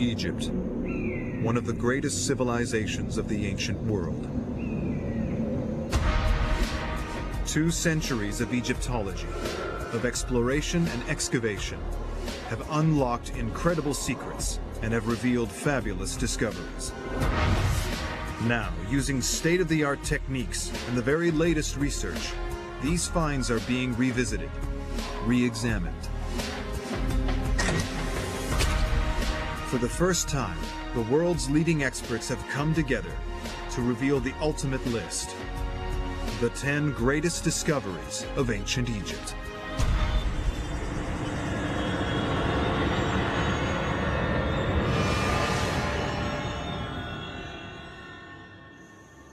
Egypt, one of the greatest civilizations of the ancient world. 2 centuries of Egyptology, of exploration and excavation, have unlocked incredible secrets and have revealed fabulous discoveries. Now, using state-of-the-art techniques and the very latest research, these finds are being revisited, re-examined. For the first time, the world's leading experts have come together to reveal the ultimate list: the 10 greatest discoveries of ancient Egypt.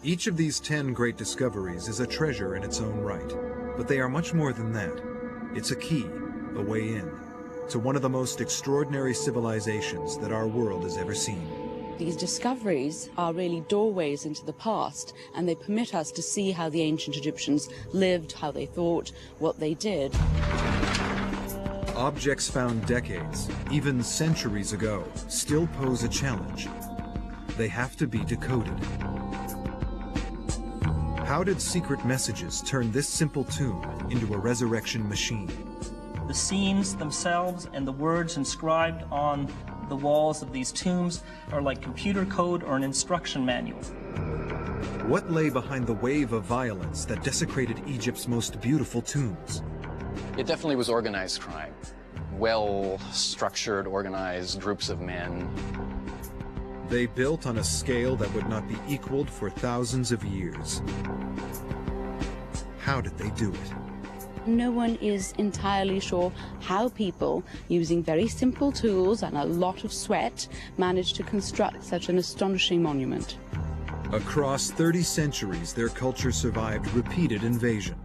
Each of these 10 great discoveries is a treasure in its own right, but they are much more than that. It's a key, a way in, to one of the most extraordinary civilizations that our world has ever seen. These discoveries are really doorways into the past, and they permit us to see how the ancient Egyptians lived, how they thought, what they did. Objects found decades, even centuries ago, still pose a challenge. They have to be decoded. How did secret messages turn this simple tomb into a resurrection machine? The scenes themselves and the words inscribed on the walls of these tombs are like computer code or an instruction manual. What lay behind the wave of violence that desecrated Egypt's most beautiful tombs? It definitely was organized crime. Well-structured, organized groups of men. They built on a scale that would not be equaled for thousands of years. How did they do it? No one is entirely sure how people, using very simple tools and a lot of sweat, managed to construct such an astonishing monument. Across 30 centuries, their culture survived repeated invasion,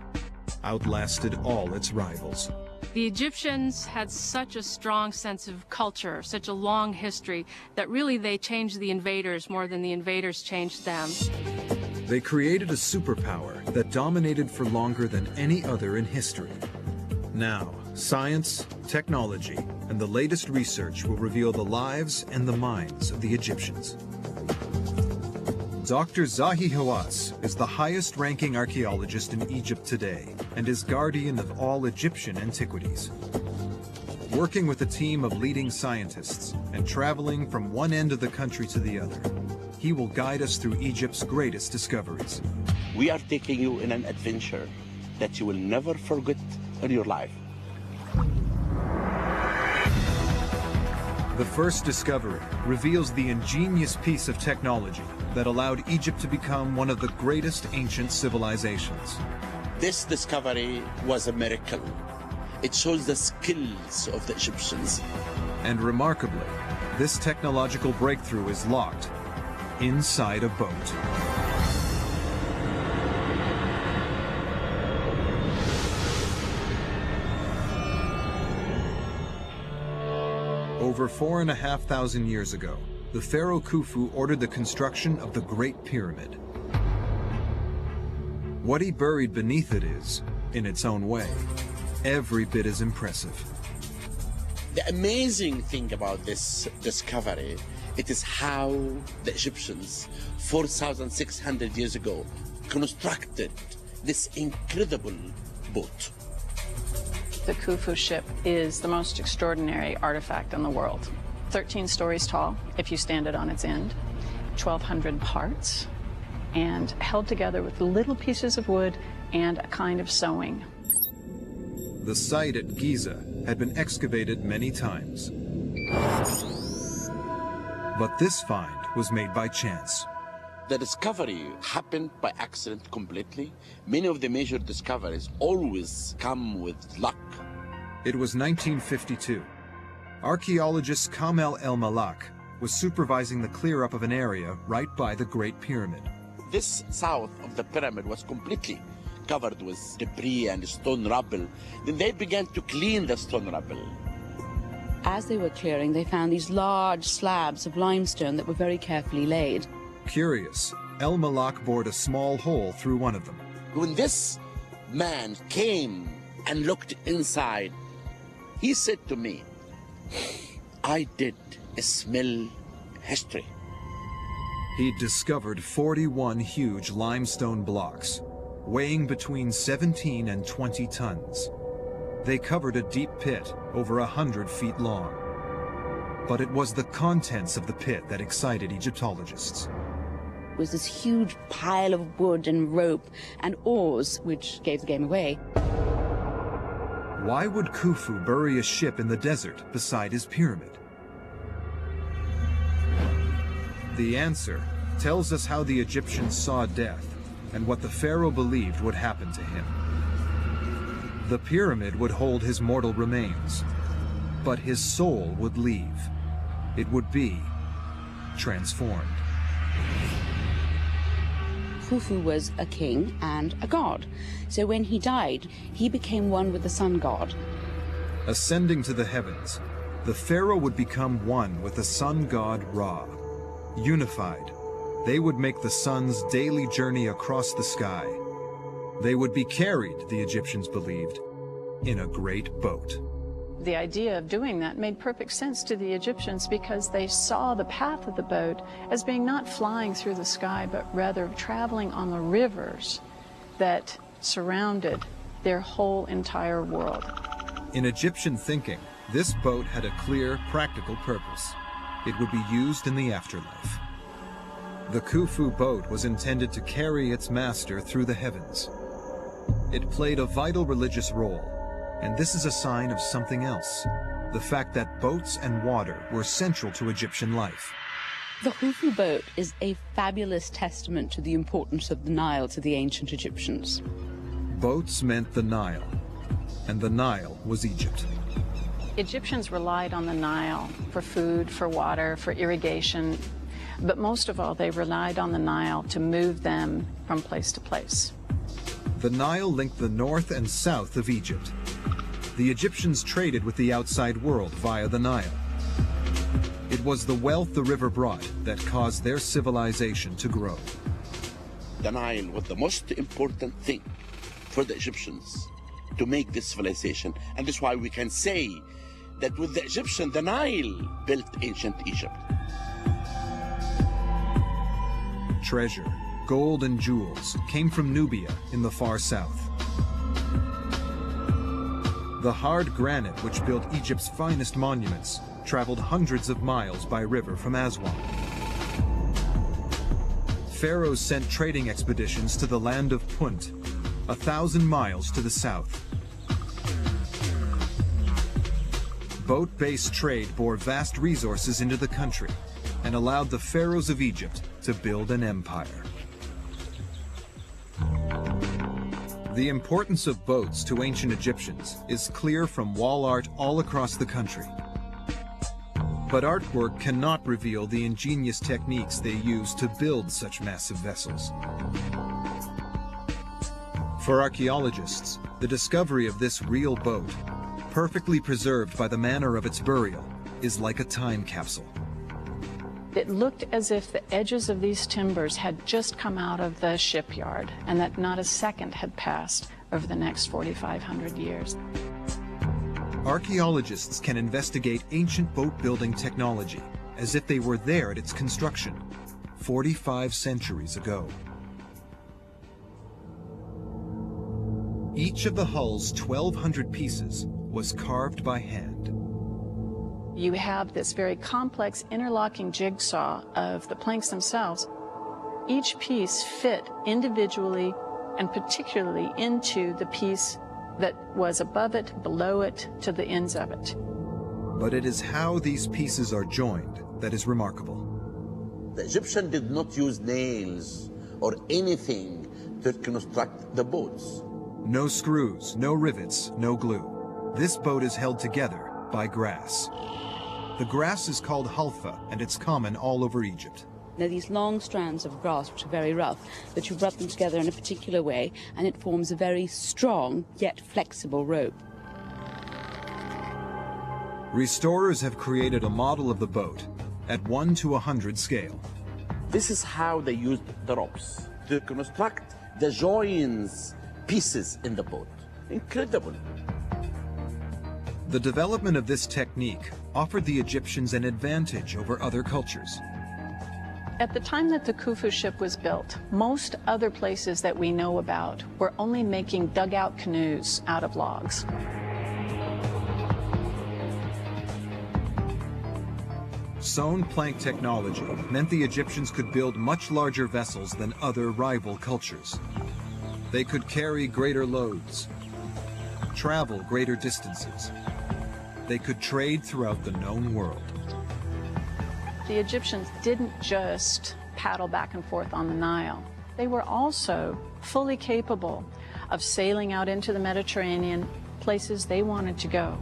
outlasted all its rivals. The Egyptians had such a strong sense of culture, such a long history, that really they changed the invaders more than the invaders changed them. They created a superpower that dominated for longer than any other in history. Now, science, technology, and the latest research will reveal the lives and the minds of the Egyptians. Dr. Zahi Hawass is the highest-ranking archaeologist in Egypt today and is guardian of all Egyptian antiquities. Working with a team of leading scientists and traveling from one end of the country to the other, he will guide us through Egypt's greatest discoveries. We are taking you in an adventure that you will never forget in your life. The first discovery reveals the ingenious piece of technology that allowed Egypt to become one of the greatest ancient civilizations. This discovery was a miracle. It shows the skills of the Egyptians. And remarkably, this technological breakthrough is locked inside a boat. Over 4,500 years ago, the pharaoh Khufu ordered the construction of the Great Pyramid. What he buried beneath it is, in its own way, every bit as impressive. The amazing thing about this discovery, it is how the Egyptians, 4,600 years ago, constructed this incredible boat. The Khufu ship is the most extraordinary artifact in the world. 13 stories tall, if you stand it on its end, 1,200 parts, and held together with little pieces of wood and a kind of sewing. The site at Giza had been excavated many times. But this find was made by chance. The discovery happened by accident completely. Many of the major discoveries always come with luck. It was 1952. Archaeologist Kamel El-Malak was supervising the clear-up of an area right by the Great Pyramid. This south of the pyramid was completely covered with debris and stone rubble. Then they began to clean the stone rubble. As they were clearing, they found these large slabs of limestone that were very carefully laid. Curious, El-Malak bored a small hole through one of them. When this man came and looked inside, he said to me, I did smell history. He'd discovered 41 huge limestone blocks, weighing between 17 and 20 tons. They covered a deep pit over 100 feet long. But it was the contents of the pit that excited Egyptologists. It was this huge pile of wood and rope and oars, which gave the game away. Why would Khufu bury a ship in the desert beside his pyramid? The answer tells us how the Egyptians saw death and what the pharaoh believed would happen to him. The pyramid would hold his mortal remains, but his soul would leave. It would be transformed. Khufu was a king and a god. So when he died, he became one with the sun god. Ascending to the heavens, the pharaoh would become one with the sun god Ra. Unified, they would make the sun's daily journey across the sky. They would be carried, the Egyptians believed, in a great boat. The idea of doing that made perfect sense to the Egyptians because they saw the path of the boat as being not flying through the sky, but rather traveling on the rivers that surrounded their whole entire world. In Egyptian thinking, this boat had a clear, practical purpose. It would be used in the afterlife. The Khufu boat was intended to carry its master through the heavens. It played a vital religious role, and this is a sign of something else, the fact that boats and water were central to Egyptian life. The Khufu boat is a fabulous testament to the importance of the Nile to the ancient Egyptians. Boats meant the Nile, and the Nile was Egypt. Egyptians relied on the Nile for food, for water, for irrigation, but most of all, they relied on the Nile to move them from place to place. The Nile linked the north and south of Egypt. The Egyptians traded with the outside world via the Nile. It was the wealth the river brought that caused their civilization to grow. The Nile was the most important thing for the Egyptians to make this civilization. And that's why we can say that with the Egyptian, the Nile built ancient Egypt. Treasure, gold and jewels came from Nubia in the far south. The hard granite which built Egypt's finest monuments traveled hundreds of miles by river from Aswan. Pharaohs sent trading expeditions to the land of Punt, 1,000 miles to the south. Boat-based trade bore vast resources into the country and allowed the pharaohs of Egypt to build an empire. The importance of boats to ancient Egyptians is clear from wall art all across the country. But artwork cannot reveal the ingenious techniques they used to build such massive vessels. For archaeologists, the discovery of this real boat, perfectly preserved by the manner of its burial, is like a time capsule. It looked as if the edges of these timbers had just come out of the shipyard and that not a second had passed over the next 4,500 years. Archaeologists can investigate ancient boat-building technology as if they were there at its construction 45 centuries ago. Each of the hull's 1,200 pieces was carved by hand. You have this very complex interlocking jigsaw of the planks themselves. Each piece fit individually and particularly into the piece that was above it, below it, to the ends of it. But it is how these pieces are joined that is remarkable. The Egyptians did not use nails or anything to construct the boats. No screws, no rivets, no glue. This boat is held together by grass. The grass is called halfa, and it's common all over Egypt. They're these long strands of grass which are very rough, but you rub them together in a particular way, and it forms a very strong yet flexible rope. Restorers have created a model of the boat at 1 to 100 scale. This is how they used the ropes to construct the joins pieces in the boat. Incredible. The development of this technique offered the Egyptians an advantage over other cultures. At the time that the Khufu ship was built, most other places that we know about were only making dugout canoes out of logs. Sewn plank technology meant the Egyptians could build much larger vessels than other rival cultures. They could carry greater loads, travel greater distances. They could trade throughout the known world. The Egyptians didn't just paddle back and forth on the Nile. They were also fully capable of sailing out into the Mediterranean, places they wanted to go.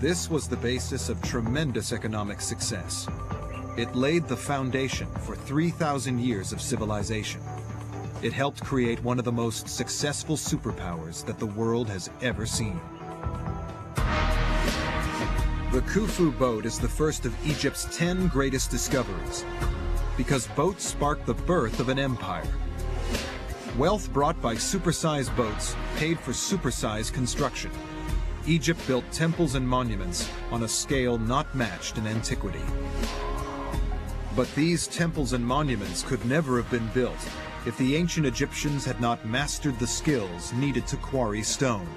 This was the basis of tremendous economic success. It laid the foundation for 3,000 years of civilization. It helped create one of the most successful superpowers that the world has ever seen. The Khufu boat is the first of Egypt's 10 greatest discoveries, because boats sparked the birth of an empire. Wealth brought by supersized boats paid for supersized construction. Egypt built temples and monuments on a scale not matched in antiquity. But these temples and monuments could never have been built if the ancient Egyptians had not mastered the skills needed to quarry stone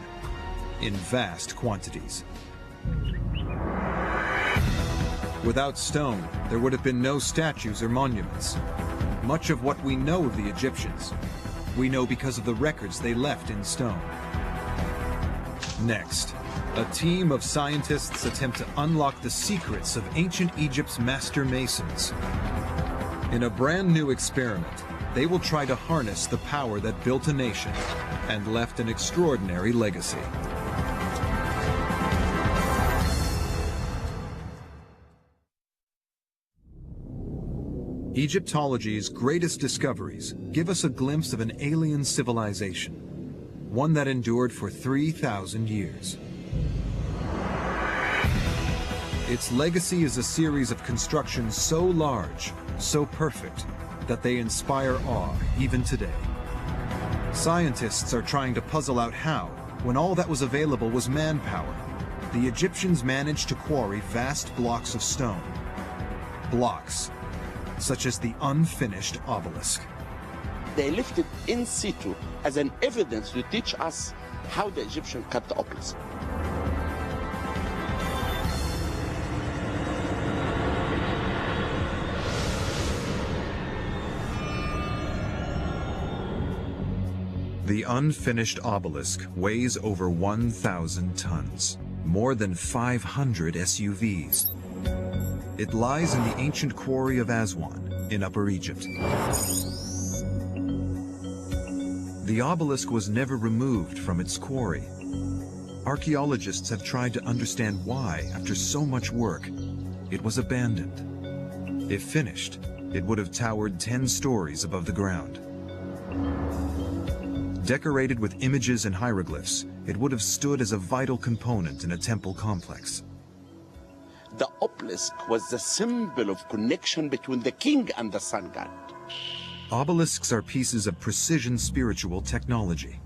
in vast quantities. Without stone, there would have been no statues or monuments. Much of what we know of the Egyptians, we know because of the records they left in stone. Next, a team of scientists attempt to unlock the secrets of ancient Egypt's master masons. In a brand new experiment, they will try to harness the power that built a nation and left an extraordinary legacy. Egyptology's greatest discoveries give us a glimpse of an alien civilization, one that endured for 3,000 years. Its legacy is a series of constructions so large, so perfect, that they inspire awe even today. Scientists are trying to puzzle out how, when all that was available was manpower, the Egyptians managed to quarry vast blocks of stone. Blocks such as the unfinished obelisk. They left it in situ as an evidence to teach us how the Egyptians cut the obelisk. The unfinished obelisk weighs over 1,000 tons, more than 500 SUVs. It lies in the ancient quarry of Aswan in Upper Egypt. The obelisk was never removed from its quarry. Archaeologists have tried to understand why, after so much work, it was abandoned. If finished, it would have towered 10 stories above the ground. Decorated with images and hieroglyphs, it would have stood as a vital component in a temple complex. The obelisk was the symbol of connection between the king and the sun god. Obelisks are pieces of precision spiritual technology.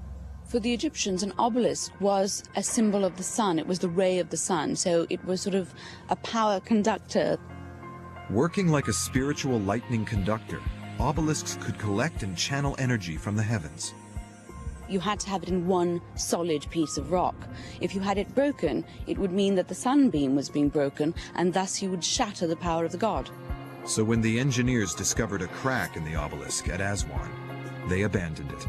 For the Egyptians, an obelisk was a symbol of the sun. It was the ray of the sun, so it was sort of a power conductor. Working like a spiritual lightning conductor, obelisks could collect and channel energy from the heavens. You had to have it in one solid piece of rock. If you had it broken, it would mean that the sunbeam was being broken, and thus you would shatter the power of the god. So when the engineers discovered a crack in the obelisk at Aswan, they abandoned it.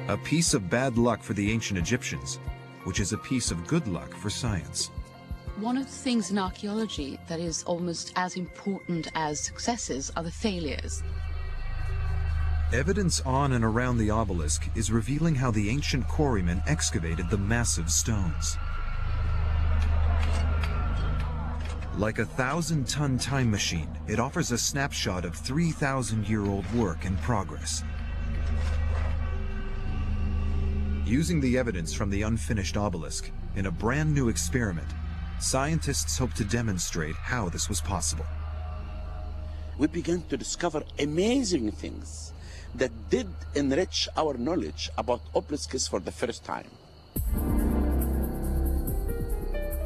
A piece of bad luck for the ancient Egyptians, which is a piece of good luck for science. One of the things in archaeology that is almost as important as successes are the failures. Evidence on and around the obelisk is revealing how the ancient quarrymen excavated the massive stones. Like a 1,000-ton time machine, it offers a snapshot of 3,000-year-old work in progress. Using the evidence from the unfinished obelisk in a brand new experiment, scientists hope to demonstrate how this was possible. We began to discover amazing things that did enrich our knowledge about obelisks for the first time.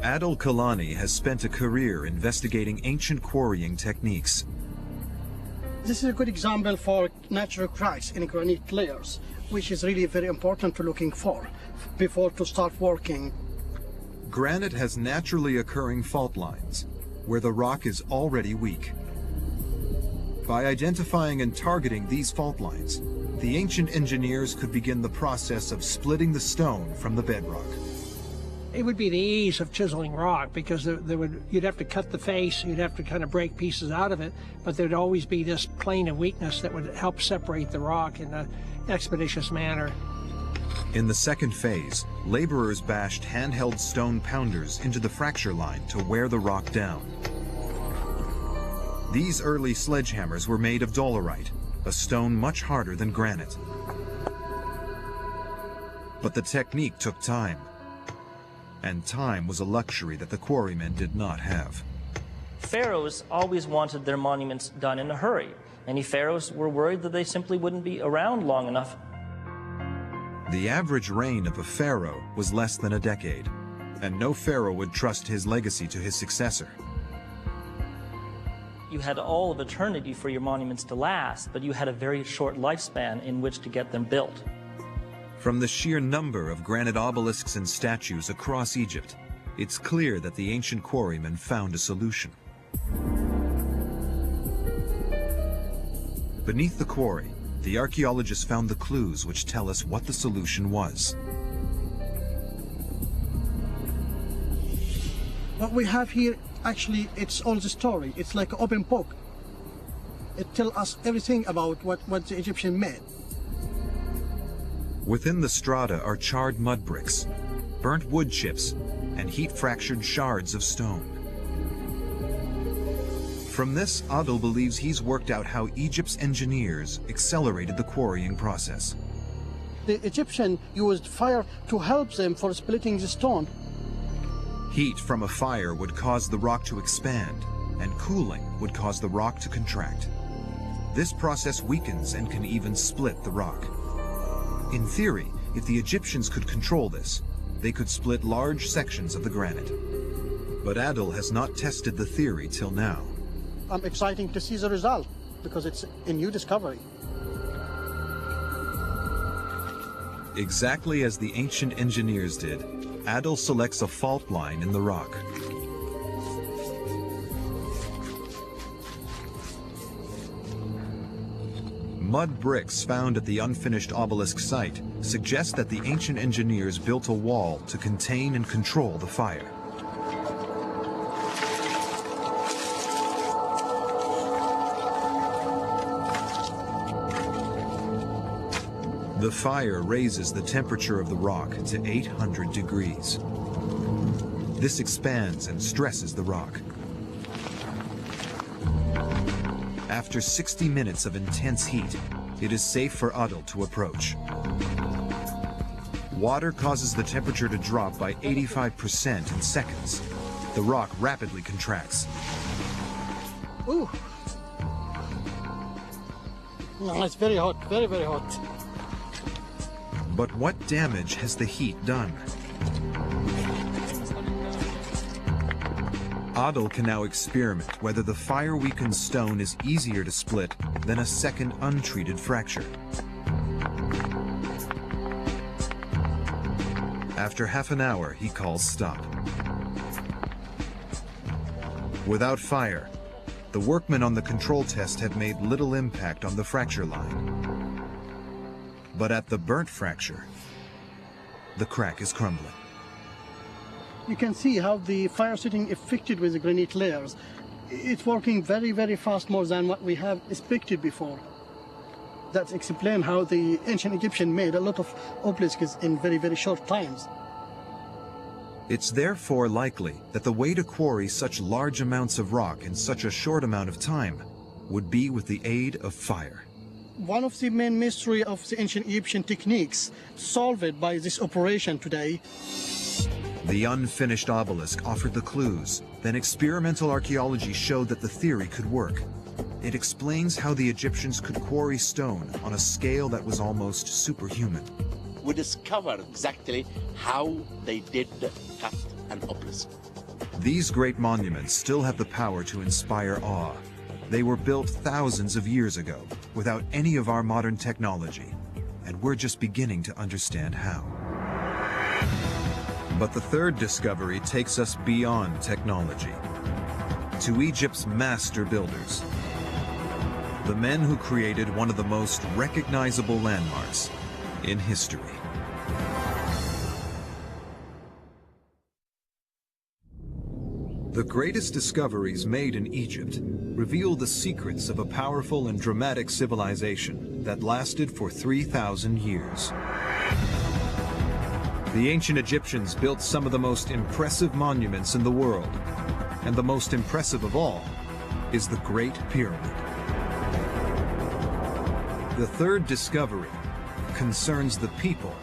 Adil Kalani has spent a career investigating ancient quarrying techniques. This is a good example for natural cracks in granite layers, which is really very important to looking for before to start working. Granite has naturally occurring fault lines where the rock is already weak. By identifying and targeting these fault lines, the ancient engineers could begin the process of splitting the stone from the bedrock. It would be the ease of chiseling rock, because you'd have to cut the face, you'd have to kind of break pieces out of it, but there'd always be this plane of weakness that would help separate the rock in an expeditious manner. In the second phase, laborers bashed handheld stone pounders into the fracture line to wear the rock down. These early sledgehammers were made of dolerite, a stone much harder than granite. But the technique took time. And time was a luxury that the quarrymen did not have. Pharaohs always wanted their monuments done in a hurry. Many pharaohs were worried that they simply wouldn't be around long enough. The average reign of a pharaoh was less than a decade, and no pharaoh would trust his legacy to his successor. You had all of eternity for your monuments to last, but you had a very short lifespan in which to get them built. From the sheer number of granite obelisks and statues across Egypt, it's clear that the ancient quarrymen found a solution. Beneath the quarry, the archaeologists found the clues which tell us what the solution was. What we have here, actually, it's all the story. It's like an open book. It tells us everything about what the Egyptian made. Within the strata are charred mud bricks, burnt wood chips, and heat-fractured shards of stone. From this, Adil believes he's worked out how Egypt's engineers accelerated the quarrying process. The Egyptian used fire to help them for splitting the stone. Heat from a fire would cause the rock to expand, and cooling would cause the rock to contract. This process weakens and can even split the rock. In theory, if the Egyptians could control this, they could split large sections of the granite. But Adil has not tested the theory till now. I'm excited to see the result, because it's a new discovery. Exactly as the ancient engineers did, Adil selects a fault line in the rock. Mud bricks found at the unfinished obelisk site suggest that the ancient engineers built a wall to contain and control the fire. The fire raises the temperature of the rock to 800 degrees. This expands and stresses the rock. After 60 minutes of intense heat, it is safe for Adil to approach. Water causes the temperature to drop by 85% in seconds. The rock rapidly contracts. Ooh. No, it's very hot, very, very hot. But what damage has the heat done? Adil can now experiment whether the fire-weakened stone is easier to split than a second untreated fracture. After half an hour, he calls stop. Without fire, the workmen on the control test have made little impact on the fracture line. But at the burnt fracture, the crack is crumbling. You can see how the fire setting affected with the granite layers. It's working very, very fast, more than what we have expected before. That explains how the ancient Egyptian made a lot of obelisks in very, very short times. It's therefore likely that the way to quarry such large amounts of rock in such a short amount of time would be with the aid of fire. One of the main mysteries of the ancient Egyptian techniques solved by this operation today. The unfinished obelisk offered the clues. Then experimental archaeology showed that the theory could work. It explains how the Egyptians could quarry stone on a scale that was almost superhuman. We discovered exactly how they did cut an obelisk. These great monuments still have the power to inspire awe. They were built thousands of years ago without any of our modern technology, and we're just beginning to understand how. But the third discovery takes us beyond technology, to Egypt's master builders, the men who created one of the most recognizable landmarks in history. The greatest discoveries made in Egypt reveal the secrets of a powerful and dramatic civilization that lasted for 3,000 years. The ancient Egyptians built some of the most impressive monuments in the world, and the most impressive of all is the Great Pyramid. The third discovery concerns the people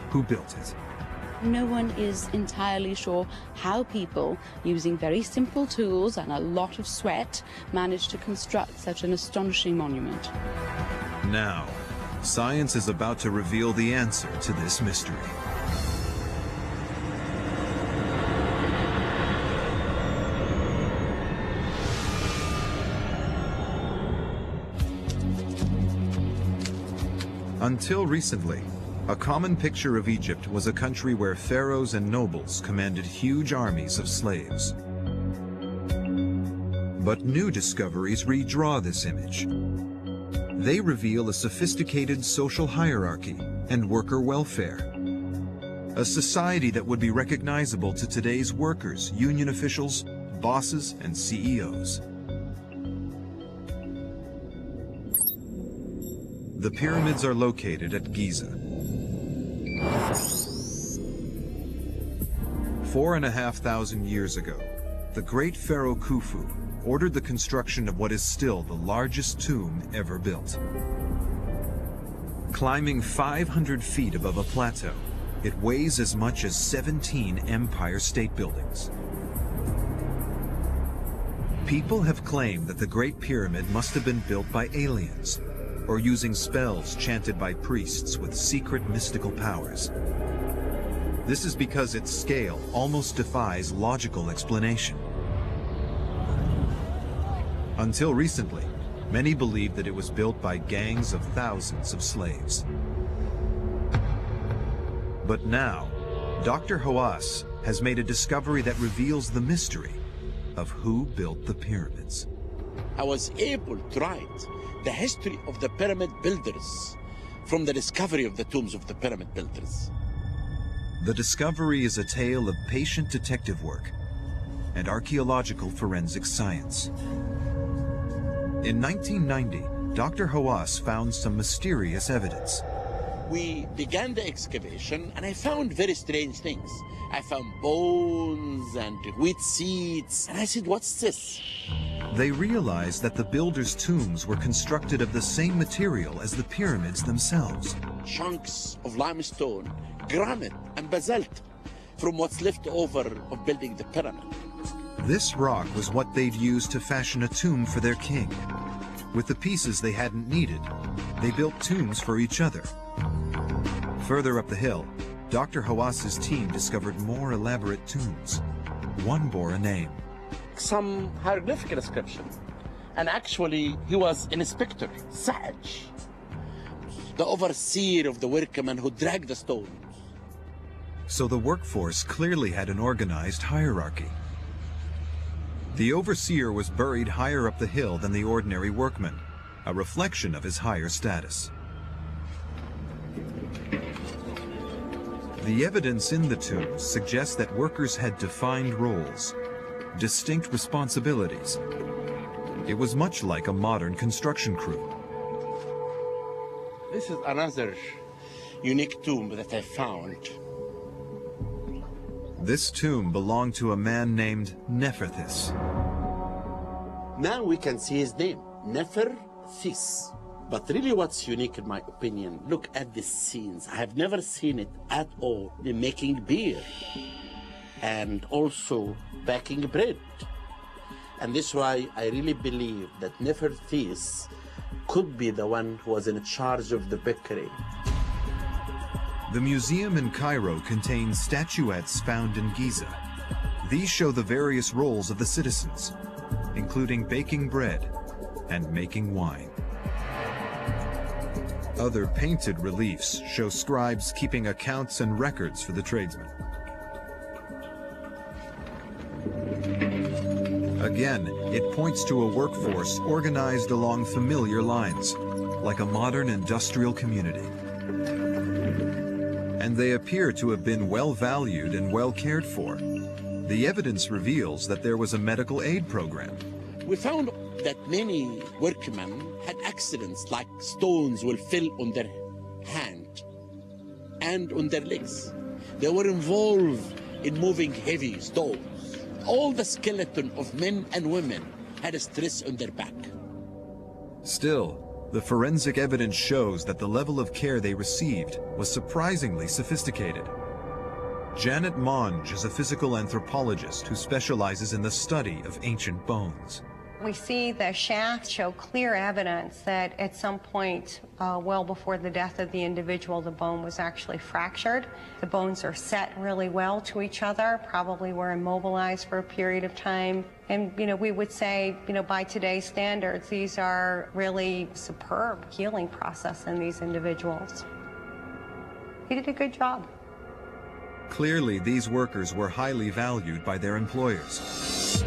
who built it. No one is entirely sure how people, using very simple tools and a lot of sweat, managed to construct such an astonishing monument. Now, science is about to reveal the answer to this mystery. Until recently, a common picture of Egypt was a country where pharaohs and nobles commanded huge armies of slaves. But new discoveries redraw this image. They reveal a sophisticated social hierarchy and worker welfare. A society that would be recognizable to today's workers, union officials, bosses, and CEOs. The pyramids are located at Giza. 4,500 years ago, the great pharaoh Khufu ordered the construction of what is still the largest tomb ever built. Climbing 500 feet above a plateau, it weighs as much as 17 Empire State Buildings. People have claimed that the Great Pyramid must have been built by aliens, or using spells chanted by priests with secret mystical powers. This is because its scale almost defies logical explanation. Until recently, many believed that it was built by gangs of thousands of slaves. But now, Dr. Hawass has made a discovery that reveals the mystery of who built the pyramids. I was able to write the history of the pyramid builders from the discovery of the tombs of the pyramid builders. The discovery is a tale of patient detective work and archaeological forensic science. In 1990, Dr. Hawass found some mysterious evidence. We began the excavation and I found very strange things. I found bones and wheat seeds, and I said, what's this? They realized that the builders' tombs were constructed of the same material as the pyramids themselves. Chunks of limestone, granite, and basalt from what's left over of building the pyramid. This rock was what they'd used to fashion a tomb for their king. With the pieces they hadn't needed, they built tombs for each other. Further up the hill, Dr. Hawass's team discovered more elaborate tombs. One bore a name. Some hieroglyphic inscription. And actually, he was an inspector, Saj, the overseer of the workmen who dragged the stones. So the workforce clearly had an organized hierarchy. The overseer was buried higher up the hill than the ordinary workman, a reflection of his higher status. The evidence in the tombs suggests that workers had defined roles, distinct responsibilities. It was much like a modern construction crew. This is another unique tomb that I found. This tomb belonged to a man named Neferthis. Now we can see his name, Neferthis. But really what's unique in my opinion, look at the scenes. I have never seen it at all in making beer and also baking bread. And this is why I really believe that Neferthis could be the one who was in charge of the bakery. The museum in Cairo contains statuettes found in Giza. These show the various roles of the citizens, including baking bread and making wine. Other painted reliefs show scribes keeping accounts and records for the tradesmen. Again, it points to a workforce organized along familiar lines, like a modern industrial community. And they appear to have been well valued and well cared for. The evidence reveals that there was a medical aid program. We found that many workmen had accidents, like stones will fall on their hand and on their legs. They were involved in moving heavy stones. All the skeleton of men and women had a stress on their back. Still, the forensic evidence shows that the level of care they received was surprisingly sophisticated. Janet Monge is a physical anthropologist who specializes in the study of ancient bones. We see the shafts show clear evidence that at some point, well before the death of the individual, the bone was actually fractured. The bones are set really well to each other, probably were immobilized for a period of time. And, we would say, by today's standards, these are really superb healing process in these individuals. He did a good job. Clearly, these workers were highly valued by their employers.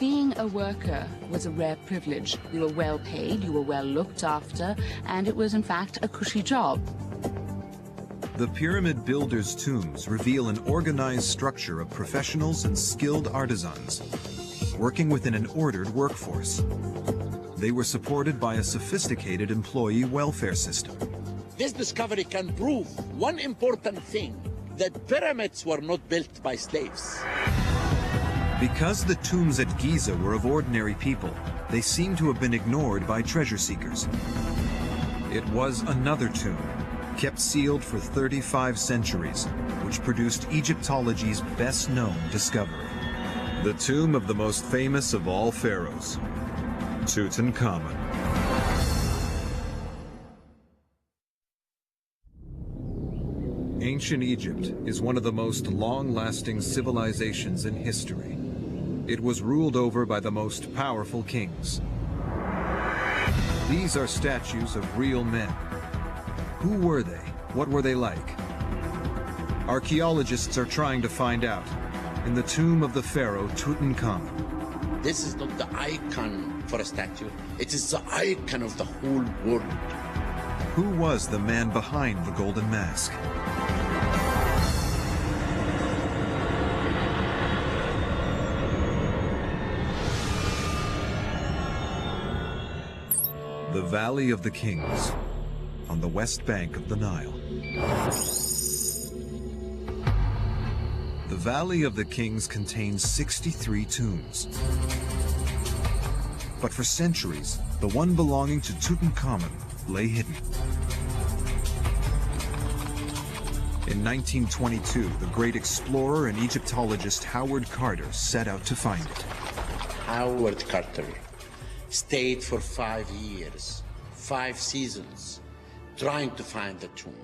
Being a worker was a rare privilege. You were well paid, you were well looked after, and it was in fact a cushy job. The pyramid builders' tombs reveal an organized structure of professionals and skilled artisans, working within an ordered workforce. They were supported by a sophisticated employee welfare system. This discovery can prove one important thing, that pyramids were not built by slaves. Because the tombs at Giza were of ordinary people, they seem to have been ignored by treasure seekers. It was another tomb, kept sealed for 35 centuries, which produced Egyptology's best-known discovery. The tomb of the most famous of all pharaohs, Tutankhamun. Ancient Egypt is one of the most long-lasting civilizations in history. It was ruled over by the most powerful kings. These are statues of real men. Who were they? What were they like? Archaeologists are trying to find out in the tomb of the pharaoh Tutankhamun. This is not the icon for a statue. It is the icon of the whole world. Who was the man behind the golden mask? The Valley of the Kings, on the west bank of the Nile. The Valley of the Kings contains 63 tombs. But for centuries, the one belonging to Tutankhamun lay hidden. In 1922, the great explorer and Egyptologist Howard Carter set out to find it. Howard Carter stayed for 5 years, 5 seasons, trying to find the tomb,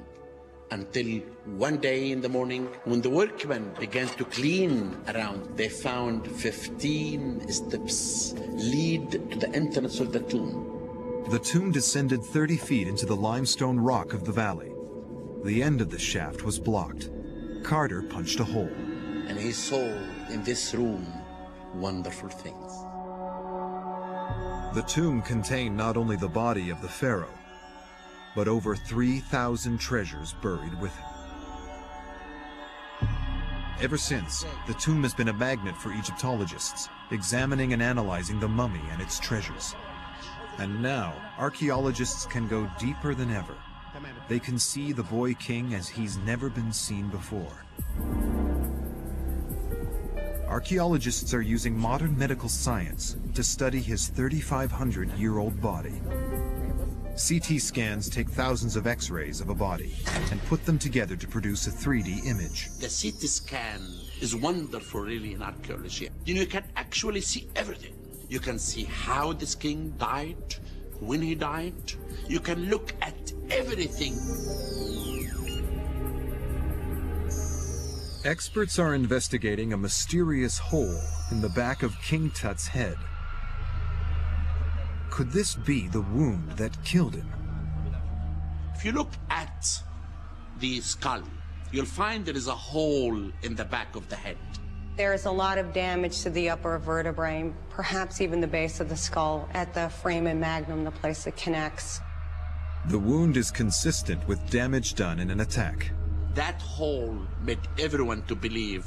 until one day in the morning, when the workmen began to clean around, they found 15 steps lead to the entrance of the tomb. The tomb descended 30 feet into the limestone rock of the valley. The end of the shaft was blocked. Carter punched a hole. And he saw in this room wonderful things. The tomb contained not only the body of the pharaoh, but over 3,000 treasures buried with him. Ever since, the tomb has been a magnet for Egyptologists, examining and analyzing the mummy and its treasures. And now, archaeologists can go deeper than ever. They can see the boy king as he's never been seen before. Archaeologists are using modern medical science to study his 3,500-year-old body. CT scans take thousands of X-rays of a body and put them together to produce a 3D image. The CT scan is wonderful, really, in archaeology. You can actually see everything. You can see how this king died, when he died. You can look at everything. Experts are investigating a mysterious hole in the back of King Tut's head. Could this be the wound that killed him? If you look at the skull, you'll find there is a hole in the back of the head. There is a lot of damage to the upper vertebrae, perhaps even the base of the skull, at the foramen magnum, the place that connects. The wound is consistent with damage done in an attack. That hole made everyone to believe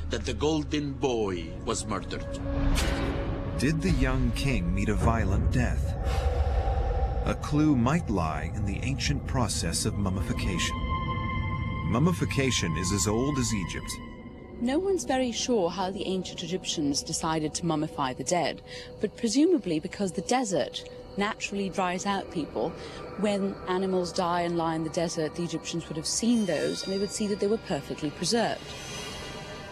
that the golden boy was murdered. Did the young king meet a violent death? A clue might lie in the ancient process of mummification. Mummification is as old as Egypt. No one's very sure how the ancient Egyptians decided to mummify the dead, but presumably because the desert naturally dries out people. When animals die and lie in the desert, the Egyptians would have seen those and they would see that they were perfectly preserved.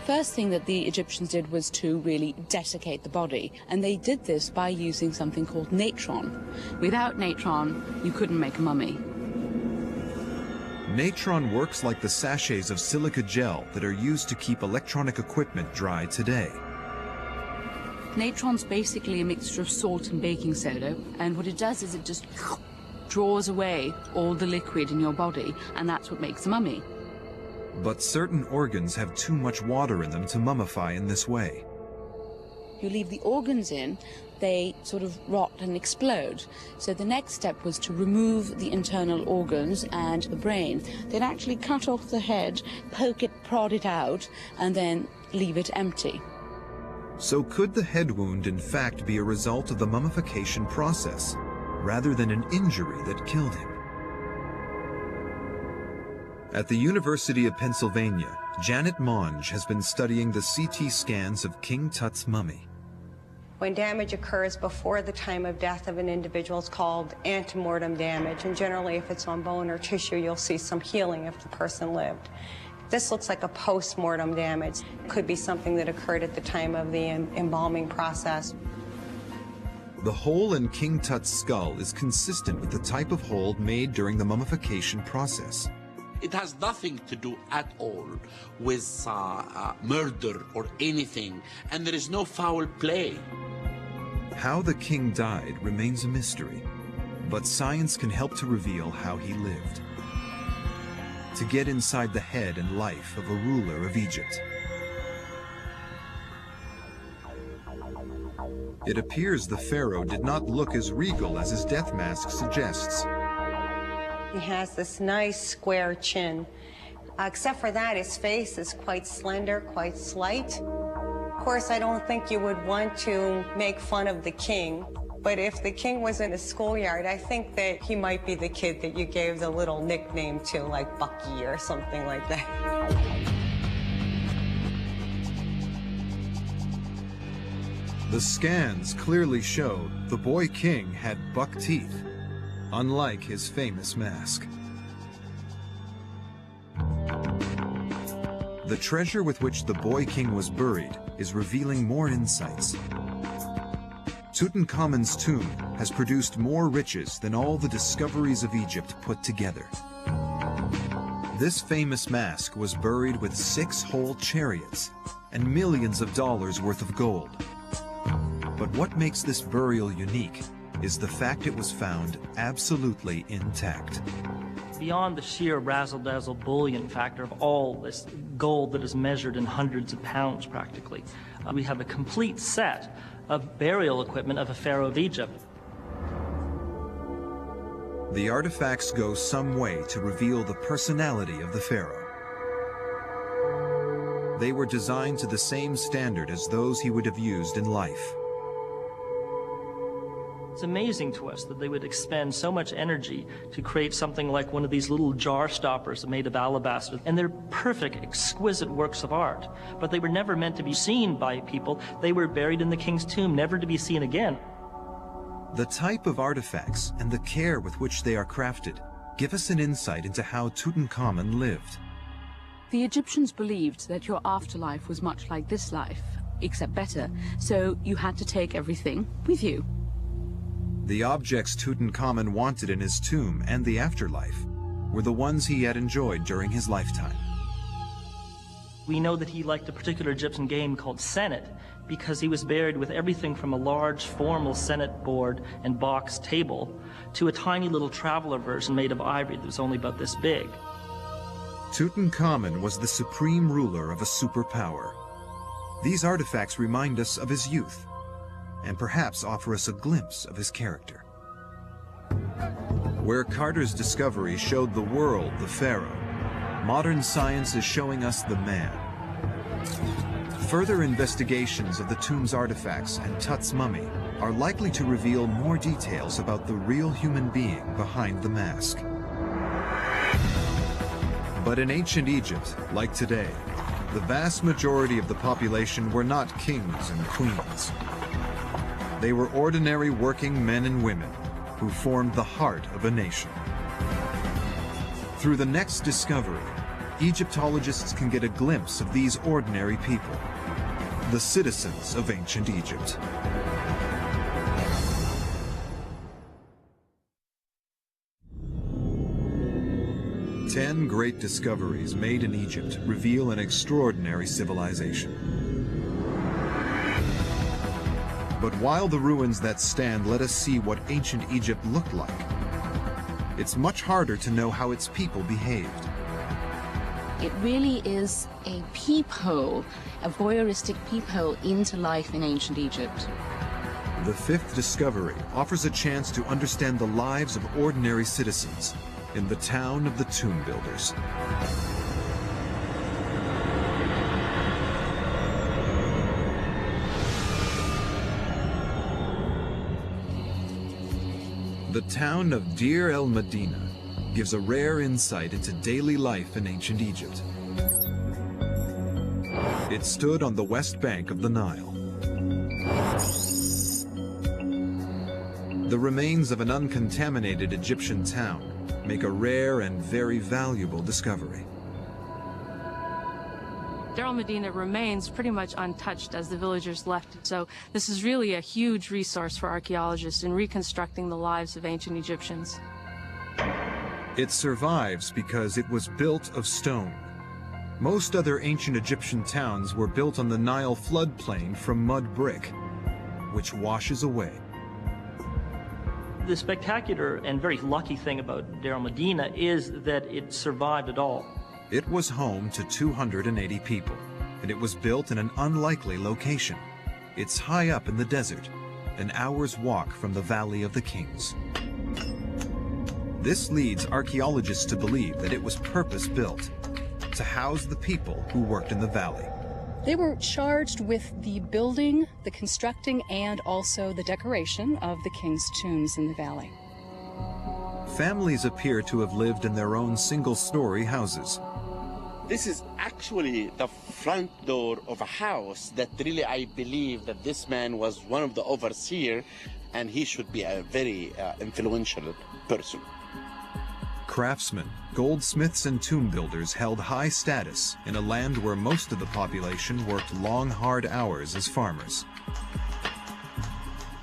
First thing that the Egyptians did was to really desiccate the body, and they did this by using something called natron. Without natron, you couldn't make a mummy. Natron works like the sachets of silica gel that are used to keep electronic equipment dry today. Natron's basically a mixture of salt and baking soda, and what it does is it just draws away all the liquid in your body, and that's what makes a mummy. But certain organs have too much water in them to mummify in this way. You leave the organs in, they sort of rot and explode. So the next step was to remove the internal organs and the brain. They'd actually cut off the head, poke it, prod it out, and then leave it empty. So could the head wound in fact be a result of the mummification process, rather than an injury that killed him? At the University of Pennsylvania, Janet Monge has been studying the CT scans of King Tut's mummy. When damage occurs before the time of death of an individual, it's called antemortem damage, and generally if it's on bone or tissue, you'll see some healing if the person lived. This looks like a post-mortem damage. It could be something that occurred at the time of the embalming process. The hole in King Tut's skull is consistent with the type of hole made during the mummification process. It has nothing to do at all with murder or anything, and there is no foul play. How the king died remains a mystery, but science can help to reveal how he lived. To get inside the head and life of a ruler of Egypt. It appears the pharaoh did not look as regal as his death mask suggests. He has this nice square chin. Except for that, his face is quite slender, quite slight. Of course, I don't think you would want to make fun of the king. But if the king was in a schoolyard, I think that he might be the kid that you gave the little nickname to, like Bucky or something like that. The scans clearly show the boy king had buck teeth, unlike his famous mask. The treasure with which the boy king was buried is revealing more insights. Tutankhamun's tomb has produced more riches than all the discoveries of Egypt put together. This famous mask was buried with 6 whole chariots and millions of dollars worth of gold. But what makes this burial unique is the fact it was found absolutely intact. Beyond the sheer razzle-dazzle bullion factor of all this gold that is measured in hundreds of pounds practically, we have a complete set of burial equipment of a pharaoh of Egypt. The artifacts go some way to reveal the personality of the pharaoh. They were designed to the same standard as those he would have used in life. It's amazing to us that they would expend so much energy to create something like one of these little jar stoppers made of alabaster. And they're perfect, exquisite works of art. But they were never meant to be seen by people. They were buried in the king's tomb, never to be seen again. The type of artifacts and the care with which they are crafted give us an insight into how Tutankhamun lived. The Egyptians believed that your afterlife was much like this life, except better. So you had to take everything with you. The objects Tutankhamun wanted in his tomb and the afterlife were the ones he had enjoyed during his lifetime. We know that he liked a particular Egyptian game called Senet because he was buried with everything from a large formal Senet board and box table to a tiny little traveler version made of ivory that was only about this big. Tutankhamun was the supreme ruler of a superpower. These artifacts remind us of his youth and perhaps offer us a glimpse of his character. Where Carter's discovery showed the world the pharaoh, modern science is showing us the man. Further investigations of the tomb's artifacts and Tut's mummy are likely to reveal more details about the real human being behind the mask. But in ancient Egypt, like today, the vast majority of the population were not kings and queens. They were ordinary working men and women who formed the heart of a nation. Through the next discovery, Egyptologists can get a glimpse of these ordinary people, the citizens of ancient Egypt. Ten great discoveries made in Egypt reveal an extraordinary civilization. But while the ruins that stand let us see what ancient Egypt looked like, it's much harder to know how its people behaved. It really is a peephole, a voyeuristic peephole into life in ancient Egypt. The fifth discovery offers a chance to understand the lives of ordinary citizens in the town of the tomb builders. The town of Deir el-Medina gives a rare insight into daily life in ancient Egypt. It stood on the west bank of the Nile. The remains of an uncontaminated Egyptian town make a rare and very valuable discovery. Deir el-Medina remains pretty much untouched as the villagers left it, so this is really a huge resource for archaeologists in reconstructing the lives of ancient Egyptians. It survives because it was built of stone. Most other ancient Egyptian towns were built on the Nile floodplain from mud brick, which washes away. The spectacular and very lucky thing about Deir el-Medina is that it survived at all. It was home to 280 people, and it was built in an unlikely location. It's high up in the desert, an hour's walk from the Valley of the Kings. This leads archaeologists to believe that it was purpose-built to house the people who worked in the valley. They were charged with the building, the constructing, and also the decoration of the king's tombs in the valley. Families appear to have lived in their own single-story houses. This is actually the front door of a house that really I believe that this man was one of the overseers and he should be a very influential person. Craftsmen, goldsmiths, and tomb builders held high status in a land where most of the population worked long, hard hours as farmers.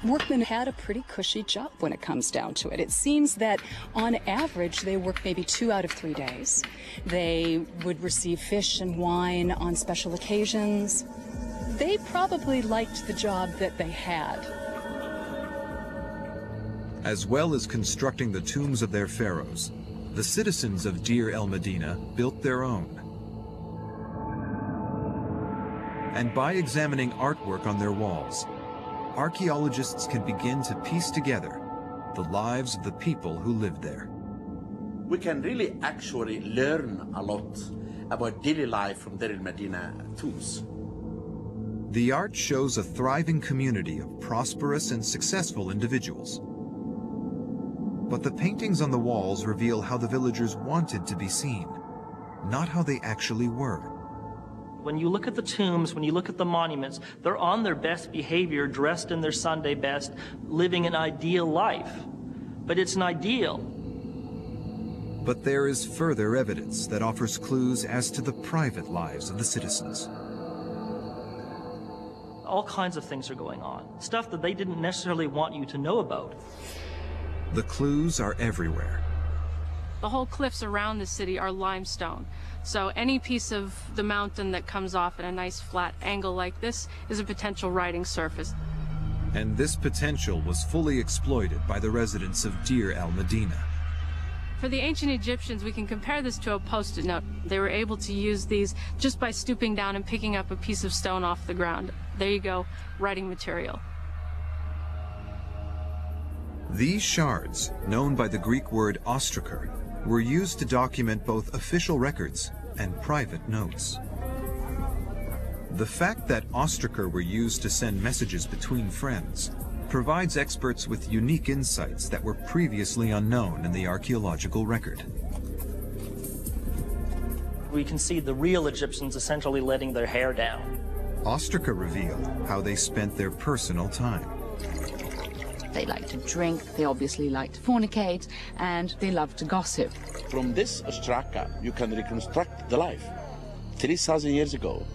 Workmen had a pretty cushy job when it comes down to it. It seems that on average they worked maybe 2 out of 3 days. They would receive fish and wine on special occasions. They probably liked the job that they had. As well as constructing the tombs of their pharaohs, the citizens of Deir el-Medina built their own. And by examining artwork on their walls, archaeologists can begin to piece together the lives of the people who lived there. We can really actually learn a lot about daily life from Deir el-Medina tombs. The art shows a thriving community of prosperous and successful individuals. But the paintings on the walls reveal how the villagers wanted to be seen, not how they actually were. When you look at the tombs, when you look at the monuments, they're on their best behavior, dressed in their Sunday best, living an ideal life. But it's an ideal. But there is further evidence that offers clues as to the private lives of the citizens. All kinds of things are going on, stuff that they didn't necessarily want you to know about. The clues are everywhere. The whole cliffs around the city are limestone. So any piece of the mountain that comes off at a nice flat angle like this is a potential riding surface. And this potential was fully exploited by the residents of Deir el-Medina. For the ancient Egyptians, we can compare this to a post-it note. They were able to use these just by stooping down and picking up a piece of stone off the ground. There you go, writing material. These shards, known by the Greek word ostraker, were used to document both official records and private notes. The fact that ostraker were used to send messages between friends provides experts with unique insights that were previously unknown in the archaeological record. We can see the real Egyptians essentially letting their hair down. Ostraker reveal how they spent their personal time. They like to drink, they obviously like to fornicate, and they love to gossip. From this ostraka, you can reconstruct the life 3,000 years ago,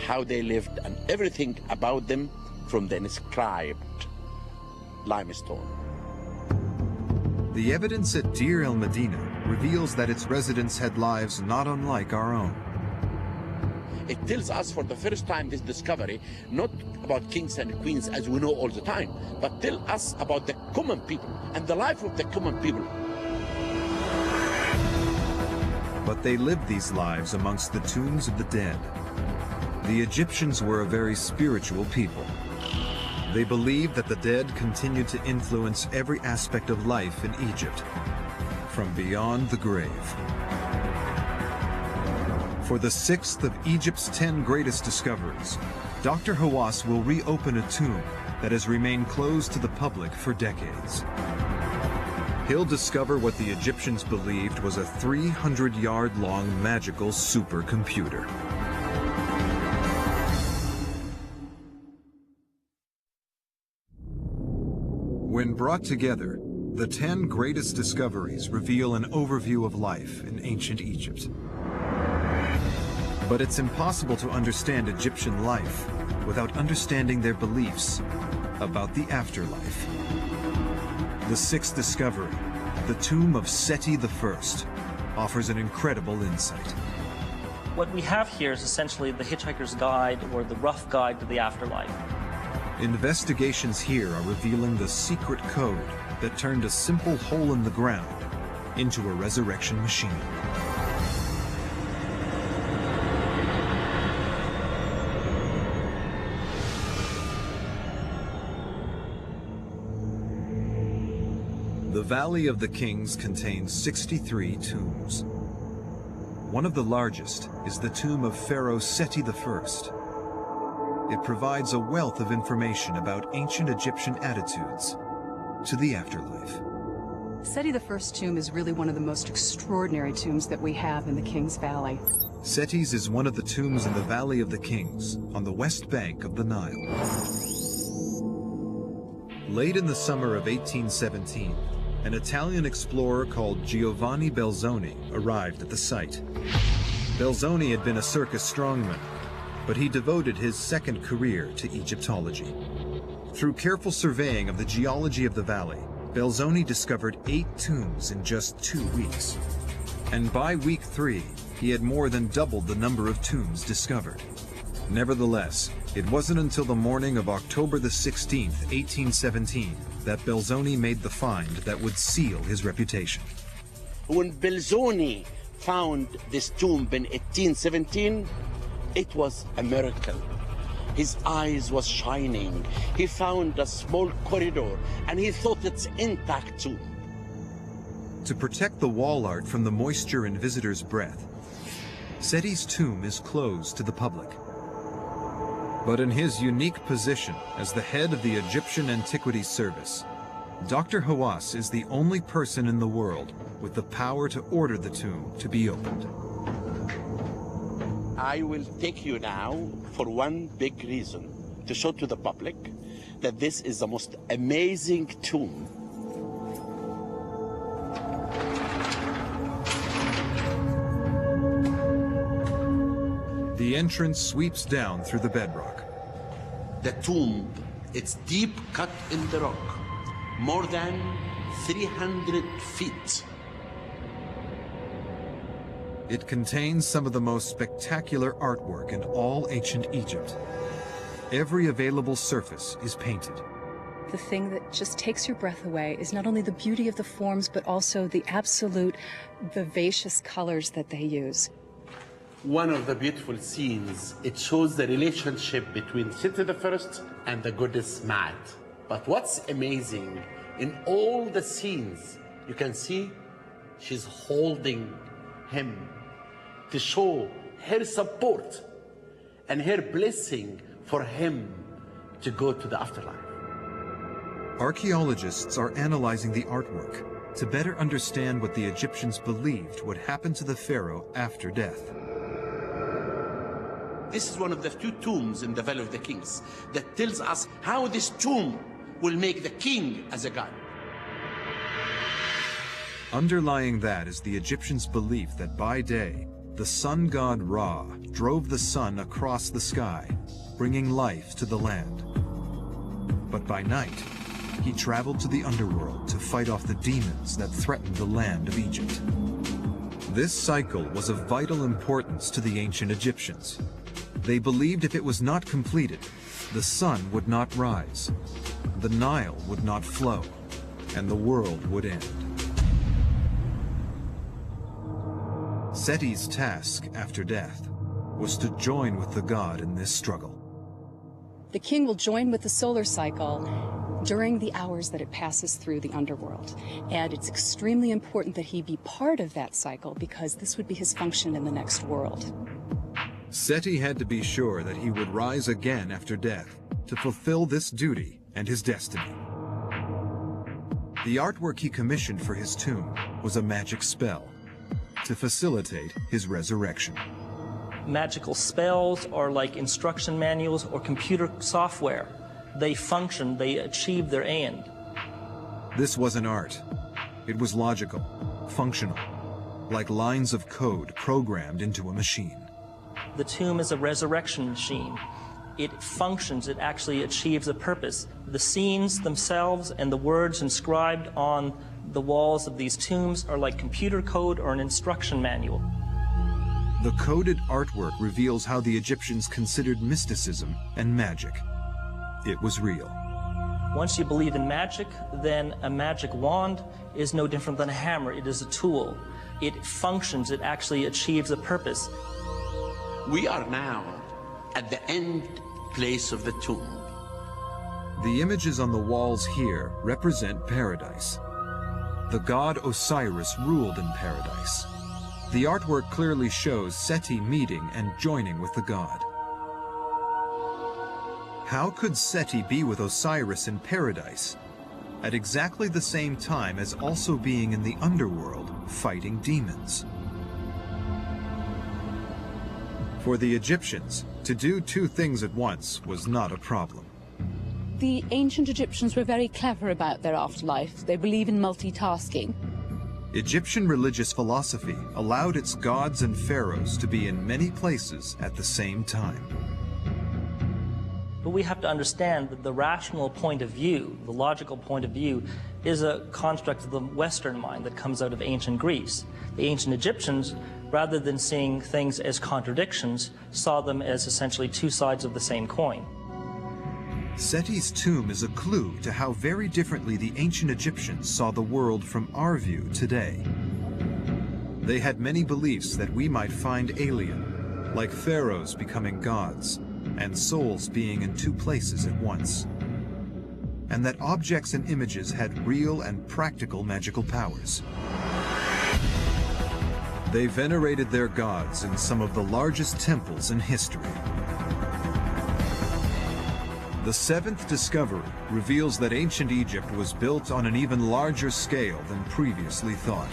how they lived and everything about them from the inscribed limestone. The evidence at Deir el-Medina reveals that its residents had lives not unlike our own. It tells us for the first time this discovery, not about kings and queens as we know all the time, but tell us about the common people and the life of the common people. But they lived these lives amongst the tombs of the dead. The Egyptians were a very spiritual people. They believed that the dead continued to influence every aspect of life in Egypt, from beyond the grave. For the 6th of Egypt's 10 greatest discoveries, Dr. Hawass will reopen a tomb that has remained closed to the public for decades. He'll discover what the Egyptians believed was a 300-yard-long magical supercomputer. When brought together, the 10 greatest discoveries reveal an overview of life in ancient Egypt. But it's impossible to understand Egyptian life without understanding their beliefs about the afterlife. The 6th discovery, the tomb of Seti I, offers an incredible insight. What we have here is essentially the Hitchhiker's Guide, or the rough guide to the afterlife. Investigations here are revealing the secret code that turned a simple hole in the ground into a resurrection machine. The Valley of the Kings contains 63 tombs. One of the largest is the tomb of Pharaoh Seti I. It provides a wealth of information about ancient Egyptian attitudes to the afterlife. Seti I's tomb is really one of the most extraordinary tombs that we have in the Kings Valley. Seti's is one of the tombs in the Valley of the Kings on the west bank of the Nile. Late in the summer of 1817, an Italian explorer called Giovanni Belzoni arrived at the site. Belzoni had been a circus strongman, but he devoted his second career to Egyptology. Through careful surveying of the geology of the valley, Belzoni discovered 8 tombs in just 2 weeks. And by week 3, he had more than doubled the number of tombs discovered. Nevertheless, it wasn't until the morning of October the 16th, 1817, that Belzoni made the find that would seal his reputation. When Belzoni found this tomb in 1817, it was a miracle. His eyes was shining. He found a small corridor, and he thought it's intact tomb. To protect the wall art from the moisture and visitors' breath, Seti's tomb is closed to the public. But in his unique position as the head of the Egyptian Antiquities Service, Dr. Hawass is the only person in the world with the power to order the tomb to be opened. I will take you now for one big reason, to show to the public that this is the most amazing tomb. The entrance sweeps down through the bedrock. The tomb, it's deep cut in the rock, more than 300 feet. It contains some of the most spectacular artwork in all ancient Egypt. Every available surface is painted. The thing that just takes your breath away is not only the beauty of the forms, but also the absolute vivacious colors that they use. One of the beautiful scenes, it shows the relationship between Seti I and the goddess Maat. But what's amazing, in all the scenes, you can see she's holding him to show her support and her blessing for him to go to the afterlife. Archaeologists are analyzing the artwork to better understand what the Egyptians believed would happen to the pharaoh after death. This is one of the two tombs in the Valley of the Kings that tells us how this tomb will make the king as a god. Underlying that is the Egyptians' belief that by day, the sun god Ra drove the sun across the sky, bringing life to the land. But by night, he traveled to the underworld to fight off the demons that threatened the land of Egypt. This cycle was of vital importance to the ancient Egyptians. They believed if it was not completed, the sun would not rise, the Nile would not flow, and the world would end. Seti's task after death was to join with the god in this struggle. The king will join with the solar cycle during the hours that it passes through the underworld. And it's extremely important that he be part of that cycle because this would be his function in the next world. Seti had to be sure that he would rise again after death to fulfill this duty and his destiny. The artwork he commissioned for his tomb was a magic spell to facilitate his resurrection. Magical spells are like instruction manuals or computer software. They function, they achieve their end. This wasn't art. It was logical, functional, like lines of code programmed into a machine. The tomb is a resurrection machine. It functions, it actually achieves a purpose. The scenes themselves and the words inscribed on the walls of these tombs are like computer code or an instruction manual. The coded artwork reveals how the Egyptians considered mysticism and magic. It was real. Once you believe in magic, then a magic wand is no different than a hammer. It is a tool. It functions, it actually achieves a purpose. We are now at the end place of the tomb. The images on the walls here represent paradise. The god Osiris ruled in paradise. The artwork clearly shows Seti meeting and joining with the god. How could Seti be with Osiris in paradise at exactly the same time as also being in the underworld fighting demons? For the Egyptians, to do two things at once was not a problem. The ancient Egyptians were very clever about their afterlife. They believe in multitasking. Egyptian religious philosophy allowed its gods and pharaohs to be in many places at the same time. But we have to understand that the rational point of view, the logical point of view, is a construct of the Western mind that comes out of ancient Greece. The ancient Egyptians, rather than seeing things as contradictions, saw them as essentially two sides of the same coin. Seti's tomb is a clue to how very differently the ancient Egyptians saw the world from our view today. They had many beliefs that we might find alien, like pharaohs becoming gods, and souls being in two places at once, and that objects and images had real and practical magical powers. They venerated their gods in some of the largest temples in history. The seventh discovery reveals that ancient Egypt was built on an even larger scale than previously thought,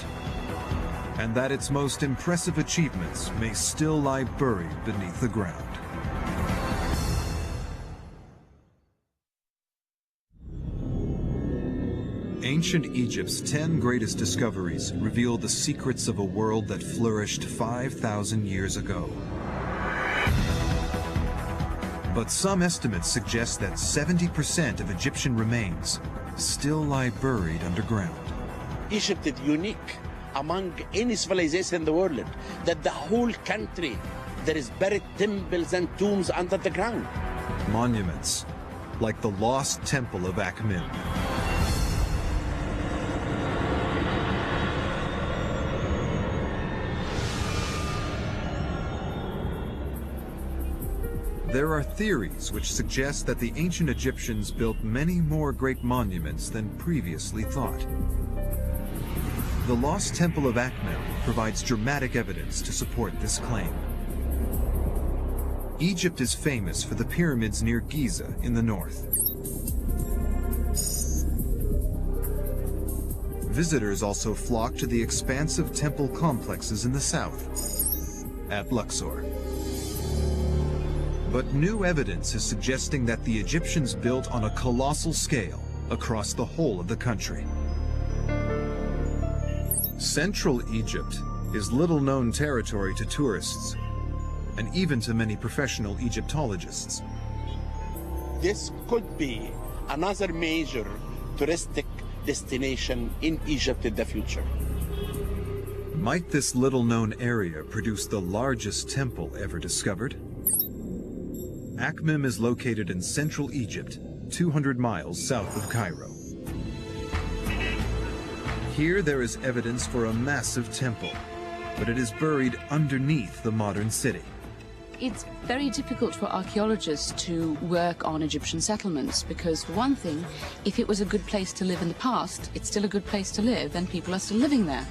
and that its most impressive achievements may still lie buried beneath the ground. Ancient Egypt's 10 greatest discoveries reveal the secrets of a world that flourished 5,000 years ago. But some estimates suggest that 70% of Egyptian remains still lie buried underground. Egypt is unique among any civilization in the world, that the whole country, there is buried temples and tombs under the ground. Monuments, like the lost temple of Akhmim. There are theories which suggest that the ancient Egyptians built many more great monuments than previously thought. The lost temple of Akhmim provides dramatic evidence to support this claim. Egypt is famous for the pyramids near Giza in the north. Visitors also flock to the expansive temple complexes in the south, at Luxor. But new evidence is suggesting that the Egyptians built on a colossal scale across the whole of the country. Central Egypt is little-known territory to tourists, and even to many professional Egyptologists. This could be another major touristic destination in Egypt in the future. Might this little-known area produce the largest temple ever discovered? Akhmim is located in central Egypt, 200 miles south of Cairo. Here there is evidence for a massive temple, but it is buried underneath the modern city. It's very difficult for archaeologists to work on Egyptian settlements because, for one thing, if it was a good place to live in the past, it's still a good place to live and people are still living there.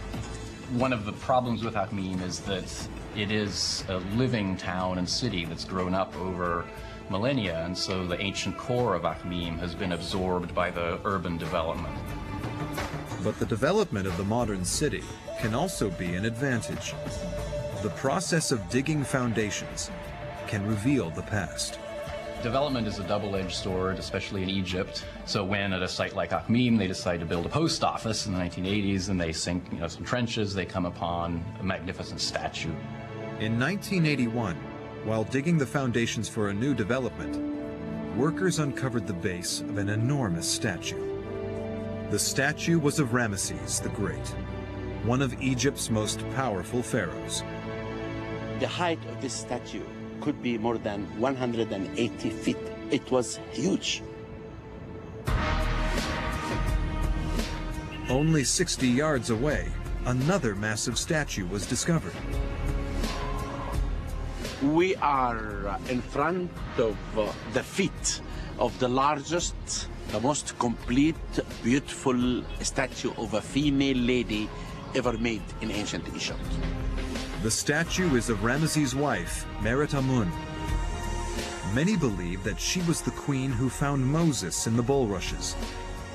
One of the problems with Akhmim is that it is a living town and city that's grown up over millennia, and so the ancient core of Akhmim has been absorbed by the urban development. But the development of the modern city can also be an advantage. The process of digging foundations can reveal the past. Development is a double-edged sword, especially in Egypt. So when at a site like Akhmim they decide to build a post office in the 1980s and they sink some trenches, they come upon a magnificent statue. In 1981, while digging the foundations for a new development, workers uncovered the base of an enormous statue. The statue was of Ramesses the Great, one of Egypt's most powerful pharaohs. The height of this statue could be more than 180 feet. It was huge. Only 60 yards away, another massive statue was discovered. We are in front of the feet of the largest, the most complete, beautiful statue of a female lady ever made in ancient Egypt. The statue is of Ramesses' wife, Merit Amun. Many believe that she was the queen who found Moses in the bulrushes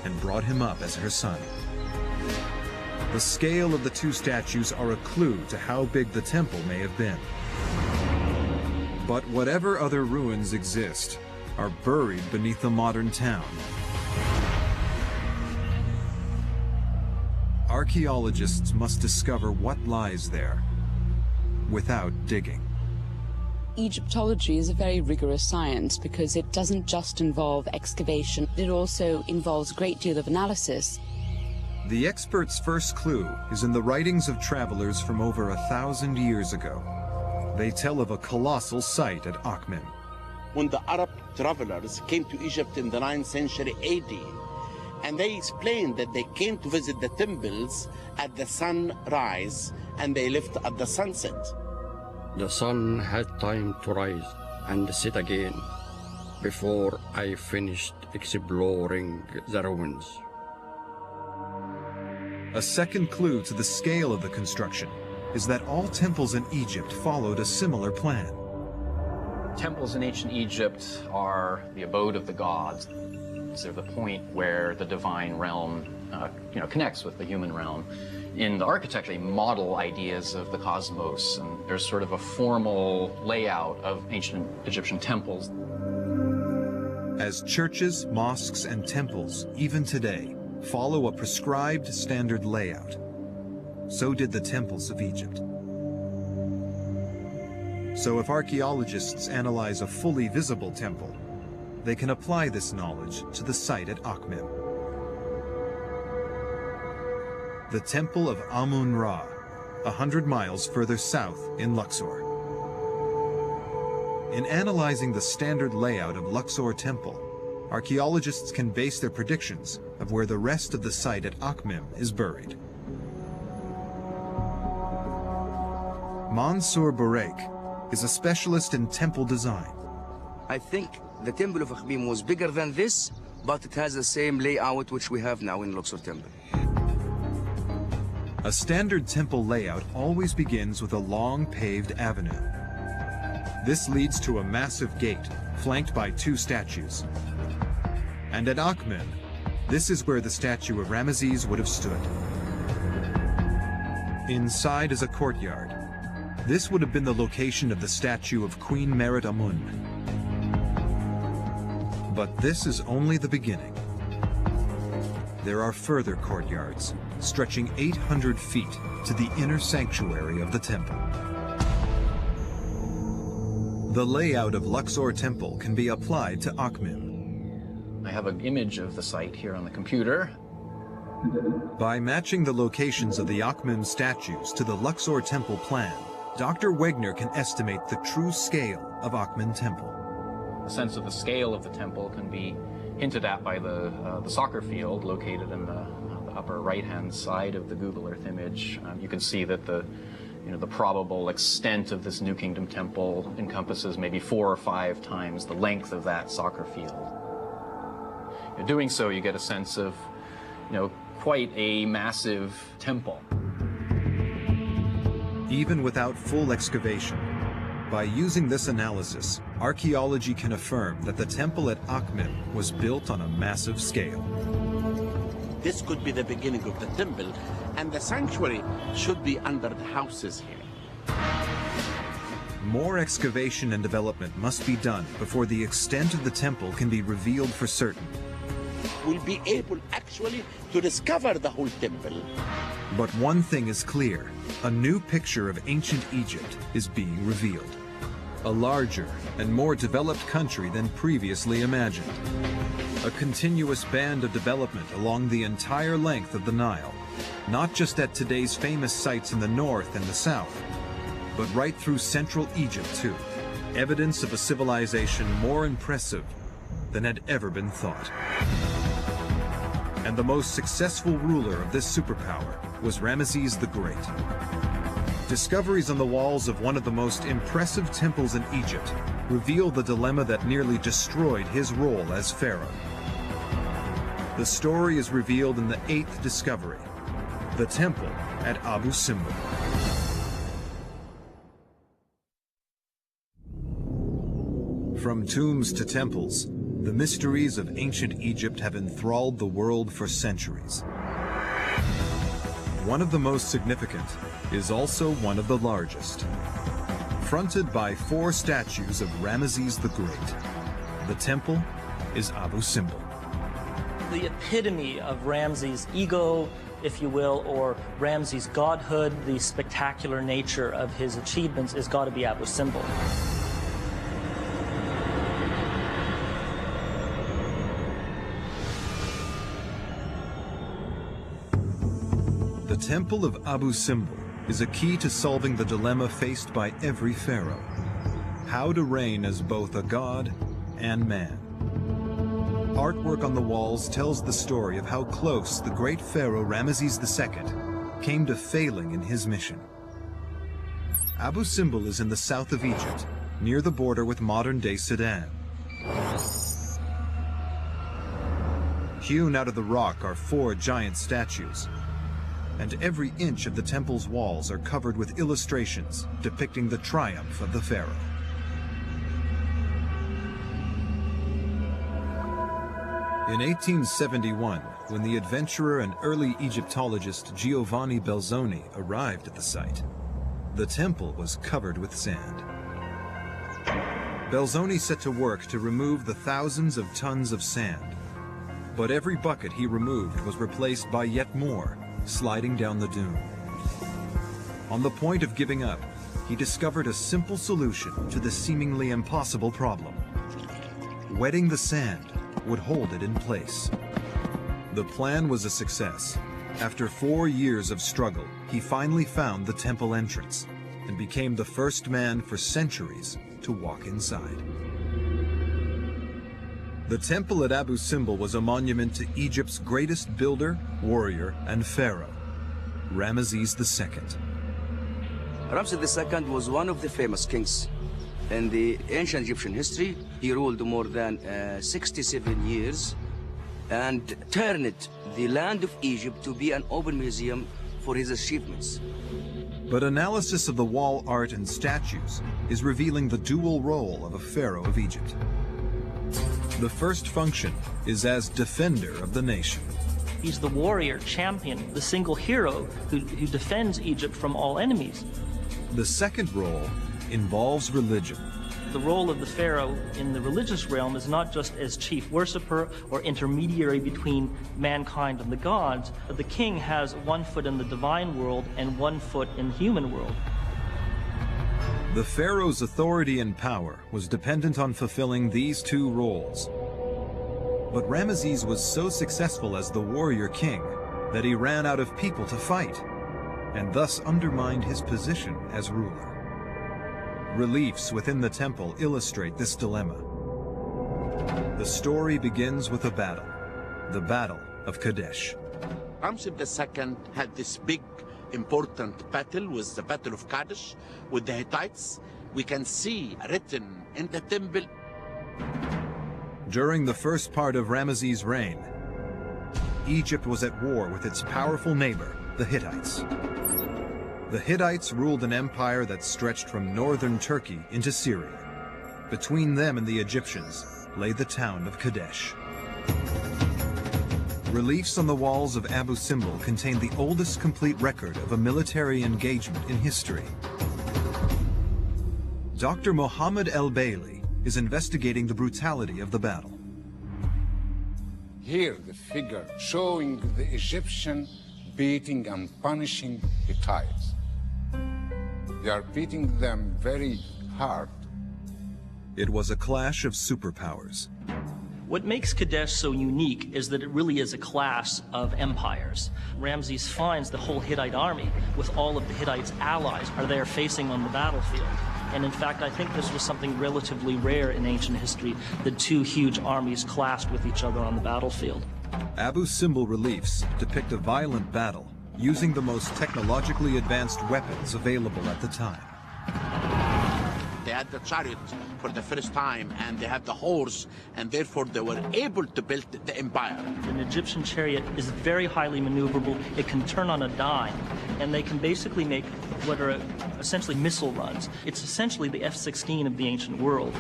and brought him up as her son. The scale of the two statues are a clue to how big the temple may have been. But whatever other ruins exist are buried beneath the modern town. Archaeologists must discover what lies there without digging. Egyptology is a very rigorous science because it doesn't just involve excavation, it also involves a great deal of analysis. The expert's first clue is in the writings of travelers from over 1,000 years ago. They tell of a colossal site at Akhmim. When the Arab travelers came to Egypt in the 9th century AD, and they explained that they came to visit the temples at the sunrise and they left at the sunset. The sun had time to rise and set again before I finished exploring the ruins. A second clue to the scale of the construction is that all temples in Egypt followed a similar plan. Temples in ancient Egypt are the abode of the gods. They're the point where the divine realm connects with the human realm. In the architecture, they model ideas of the cosmos, and there's sort of a formal layout of ancient Egyptian temples. As churches, mosques, and temples, even today, follow a prescribed standard layout, so did the temples of Egypt. So if archaeologists analyze a fully visible temple, they can apply this knowledge to the site at Akhmim. the Temple of Amun-Ra, 100 miles further south in Luxor. In analyzing the standard layout of Luxor Temple, archaeologists can base their predictions of where the rest of the site at Akhmim is buried. Mansour Bourek is a specialist in temple design. I think the Temple of Akhmim was bigger than this, but it has the same layout which we have now in Luxor Temple. A standard temple layout always begins with a long paved avenue. This leads to a massive gate flanked by 2 statues. And at Akhmim, this is where the statue of Ramesses would have stood. Inside is a courtyard. This would have been the location of the statue of Queen Merit Amun. But this is only the beginning. There are further courtyards, stretching 800 feet to the inner sanctuary of the temple. The layout of Luxor Temple can be applied to Akhmim. I have an image of the site here on the computer. By matching the locations of the Akhmim statues to the Luxor Temple plan, Dr. Wegner can estimate the true scale of Akhmim Temple. A sense of the scale of the temple can be hinted at by the soccer field located in the upper right-hand side of the Google Earth image. You can see that the probable extent of this New Kingdom temple encompasses maybe 4 or 5 times the length of that soccer field. In doing so, you get a sense of, quite a massive temple. Even without full excavation, by using this analysis, archaeology can affirm that the temple at Akhmim was built on a massive scale. This could be the beginning of the temple, and the sanctuary should be under the houses here. More excavation and development must be done before the extent of the temple can be revealed for certain. We'll be able actually to discover the whole temple. But one thing is clear: a new picture of ancient Egypt is being revealed. A larger and more developed country than previously imagined. A continuous band of development along the entire length of the Nile, not just at today's famous sites in the north and the south, but right through central Egypt too. Evidence of a civilization more impressive than had ever been thought. And the most successful ruler of this superpower was Ramesses the Great. Discoveries on the walls of one of the most impressive temples in Egypt reveal the dilemma that nearly destroyed his role as pharaoh. The story is revealed in the 8th discovery, the temple at Abu Simbel. From tombs to temples, the mysteries of ancient Egypt have enthralled the world for centuries. One of the most significant is also one of the largest. Fronted by 4 statues of Ramesses the Great, the temple is Abu Simbel. The epitome of Ramses' ego, if you will, or Ramses' godhood, the spectacular nature of his achievements, has got to be Abu Simbel. The Temple of Abu Simbel is a key to solving the dilemma faced by every pharaoh: how to reign as both a god and man. Artwork on the walls tells the story of how close the great pharaoh Ramesses II came to failing in his mission. Abu Simbel is in the south of Egypt, near the border with modern-day Sudan. Hewn out of the rock are 4 giant statues, and every inch of the temple's walls are covered with illustrations depicting the triumph of the pharaoh. In 1871, when the adventurer and early Egyptologist Giovanni Belzoni arrived at the site, the temple was covered with sand. Belzoni set to work to remove the thousands of tons of sand, but every bucket he removed was replaced by yet more, sliding down the dune. On the point of giving up, he discovered a simple solution to the seemingly impossible problem. Wetting the sand would hold it in place. The plan was a success, After 4 years of struggle, he finally found the temple entrance and became the first man for centuries to walk inside. The temple at Abu Simbel was a monument to Egypt's greatest builder, warrior, and pharaoh, Ramesses II. Ramses II was one of the famous kings. In the ancient Egyptian history, he ruled more than 67 years and turned the land of Egypt to be an open museum for his achievements. But analysis of the wall art and statues is revealing the dual role of a pharaoh of Egypt. The first function is as defender of the nation. He's the warrior, champion, the single hero who defends Egypt from all enemies. The second role involves religion. The role of the pharaoh in the religious realm is not just as chief worshipper or intermediary between mankind and the gods, but the king has one foot in the divine world and one foot in the human world. The pharaoh's authority and power was dependent on fulfilling these two roles. But Ramesses was so successful as the warrior king that he ran out of people to fight, and thus undermined his position as ruler. Reliefs within the temple illustrate this dilemma. The story begins with a battle, the Battle of Kadesh. Ramses II had this big, important battle, was the Battle of Kadesh with the Hittites. We can see written in the temple. During the first part of Ramesses' reign, Egypt was at war with its powerful neighbor, the Hittites. The Hittites ruled an empire that stretched from northern Turkey into Syria. Between them and the Egyptians lay the town of Kadesh. Reliefs on the walls of Abu Simbel contain the oldest complete record of a military engagement in history. Dr. Mohammed El-Bailey is investigating the brutality of the battle. Here, the figure showing the Egyptian beating and punishing Hittites. They are beating them very hard. It was a clash of superpowers. What makes Kadesh so unique is that it really is a clash of empires. Ramses finds the whole Hittite army with all of the Hittites' allies are there facing on the battlefield. And in fact, I think this was something relatively rare in ancient history, that two huge armies clashed with each other on the battlefield. Abu Simbel reliefs depict a violent battle using the most technologically advanced weapons available at the time. They had the chariot for the first time, and they had the horse, and therefore they were able to build the empire. An Egyptian chariot is very highly maneuverable. It can turn on a dime, and they can basically make what are essentially missile runs. It's essentially the F-16 of the ancient world.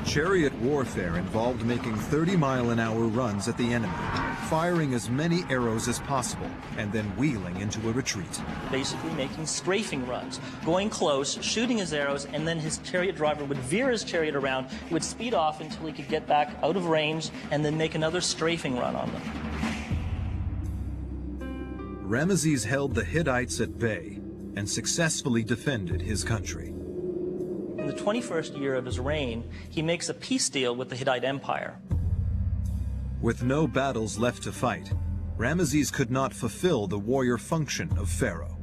Chariot warfare involved making 30-mile-an-hour runs at the enemy, firing as many arrows as possible, and then wheeling into a retreat. Basically making strafing runs, going close, shooting his arrows, and then his chariot driver would veer his chariot around, he would speed off until he could get back out of range, and then make another strafing run on them. Ramesses held the Hittites at bay and successfully defended his country. In the 21st year of his reign, he makes a peace deal with the Hittite Empire. With no battles left to fight, Ramesses could not fulfill the warrior function of pharaoh.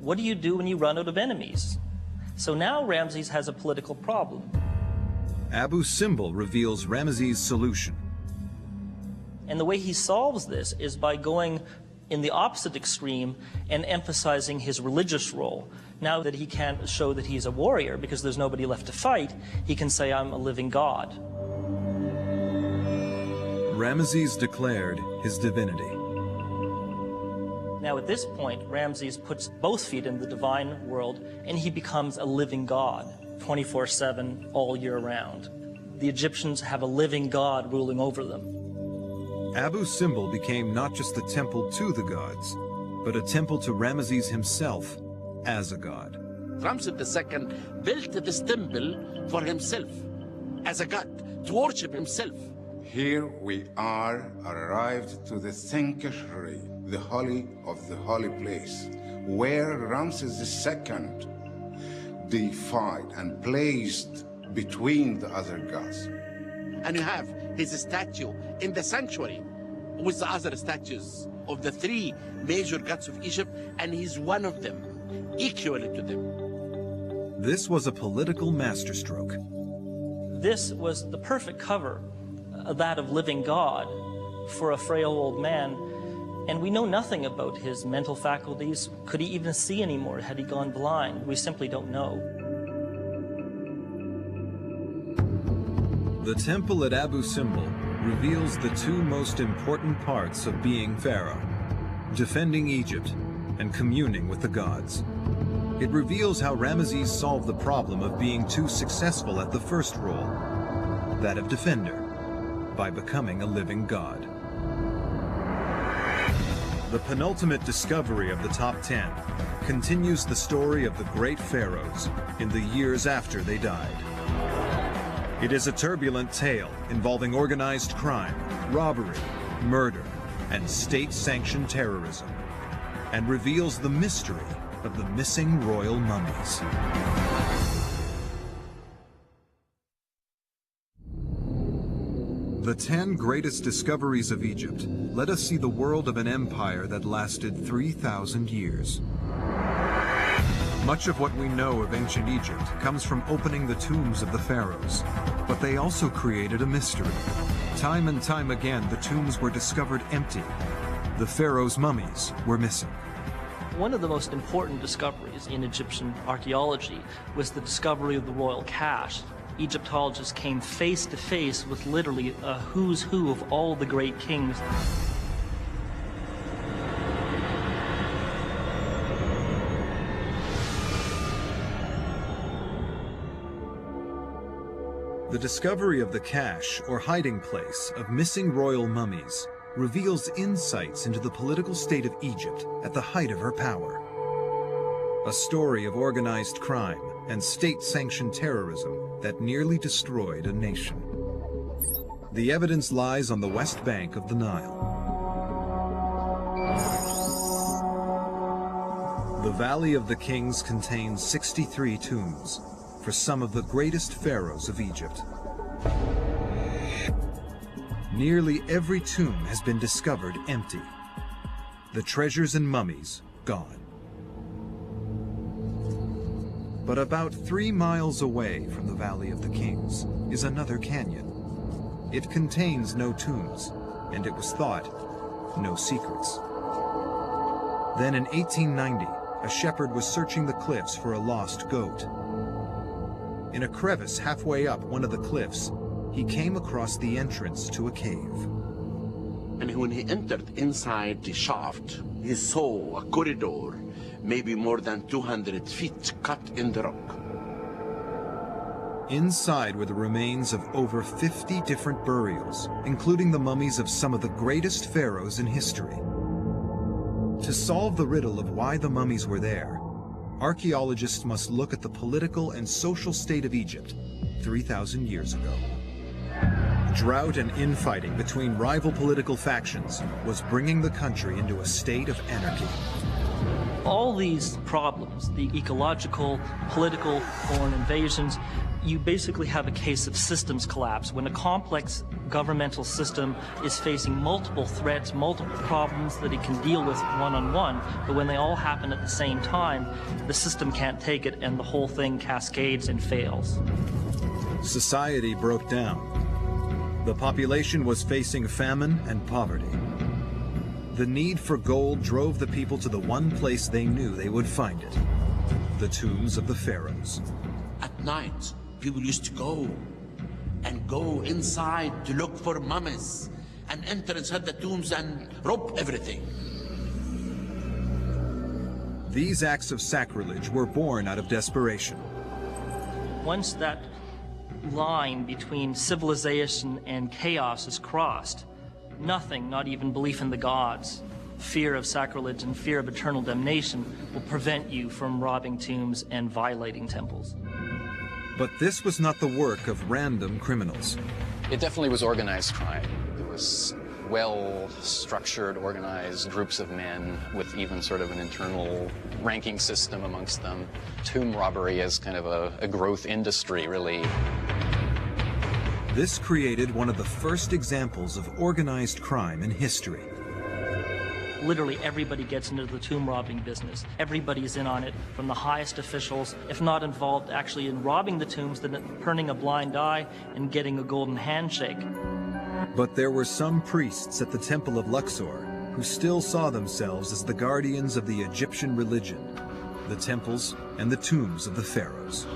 What do you do when you run out of enemies? So now Ramses has a political problem. Abu Simbel reveals Ramesses' solution. And the way he solves this is by going in the opposite extreme and emphasizing his religious role. Now that he can't show that he's a warrior because there's nobody left to fight, he can say, I'm a living god. Ramesses declared his divinity. Now at this point, Ramses puts both feet in the divine world and he becomes a living god, 24/7, all year round. The Egyptians have a living god ruling over them. Abu Simbel became not just a temple to the gods, but a temple to Ramesses himself as a god. Ramses II built this temple for himself, as a god, to worship himself. Here we are arrived to the sanctuary, the holy of the holy place, where Ramses II deified and placed between the other gods. And you have his statue in the sanctuary. with the other statues of the three major gods of Egypt, and he's one of them, equal to them. This was a political masterstroke. This was the perfect cover, that of living God, for a frail old man. And we know nothing about his mental faculties. Could he even see anymore? Had he gone blind? We simply don't know. The temple at Abu Simbel reveals the two most important parts of being pharaoh: defending Egypt and communing with the gods. It reveals how Ramesses solved the problem of being too successful at the first role, that of defender, by becoming a living god. The penultimate discovery of the top 10 continues the story of the great pharaohs in the years after they died. It is a turbulent tale involving organized crime, robbery, murder, and state-sanctioned terrorism, and reveals the mystery of the missing royal mummies. The 10 greatest discoveries of Egypt let us see the world of an empire that lasted 3,000 years. Much of what we know of ancient Egypt comes from opening the tombs of the pharaohs, but they also created a mystery. Time and time again, the tombs were discovered empty. The pharaohs' mummies were missing. One of the most important discoveries in Egyptian archaeology was the discovery of the royal cache. Egyptologists came face to face with literally a who's who of all the great kings. The discovery of the cache, or hiding place, of missing royal mummies reveals insights into the political state of Egypt at the height of her power. A story of organized crime and state-sanctioned terrorism that nearly destroyed a nation. The evidence lies on the west bank of the Nile. The Valley of the Kings contains 63 tombs for some of the greatest pharaohs of Egypt. Nearly every tomb has been discovered empty. The treasures and mummies gone. But about 3 miles away from the Valley of the Kings is another canyon. It contains no tombs, and it was thought, no secrets. Then in 1890, a shepherd was searching the cliffs for a lost goat. In a crevice halfway up one of the cliffs, he came across the entrance to a cave. And when he entered inside the shaft, he saw a corridor, maybe more than 200 feet, cut in the rock. Inside were the remains of over 50 different burials, including the mummies of some of the greatest pharaohs in history. To solve the riddle of why the mummies were there, archaeologists must look at the political and social state of Egypt 3,000 years ago. Drought and infighting between rival political factions was bringing the country into a state of anarchy. All these problems, the ecological, political, foreign invasions, you basically have a case of systems collapse when a complex governmental system is facing multiple threats, multiple problems that it can deal with one-on-one, but when they all happen at the same time, the system can't take it and the whole thing cascades and fails. Society broke down. The population was facing famine and poverty. The need for gold drove the people to the one place they knew they would find it: the tombs of the pharaohs. At night, people used to go inside to look for mummies and enter inside the tombs and rob everything. These acts of sacrilege were born out of desperation. Once that line between civilization and chaos is crossed, nothing, not even belief in the gods, fear of sacrilege and fear of eternal damnation, will prevent you from robbing tombs and violating temples. But this was not the work of random criminals. It definitely was organized crime. It was well-structured, organized groups of men with even sort of an internal ranking system amongst them. Tomb robbery is kind of a growth industry, really. This created one of the first examples of organized crime in history. Literally everybody gets into the tomb robbing business. Everybody's in on it, from the highest officials, if not involved actually in robbing the tombs, then turning a blind eye and getting a golden handshake. But there were some priests at the Temple of Luxor who still saw themselves as the guardians of the Egyptian religion, the temples and the tombs of the pharaohs.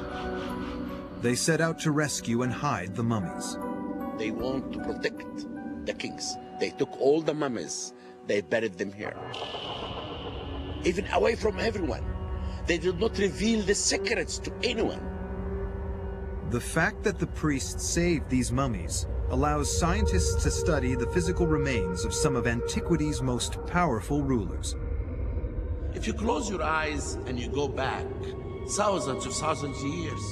They set out to rescue and hide the mummies. They want to protect the kings. They took all the mummies, they buried them here. Even away from everyone. They did not reveal the secrets to anyone. The fact that the priests saved these mummies allows scientists to study the physical remains of some of antiquity's most powerful rulers. If you close your eyes and you go back thousands of years,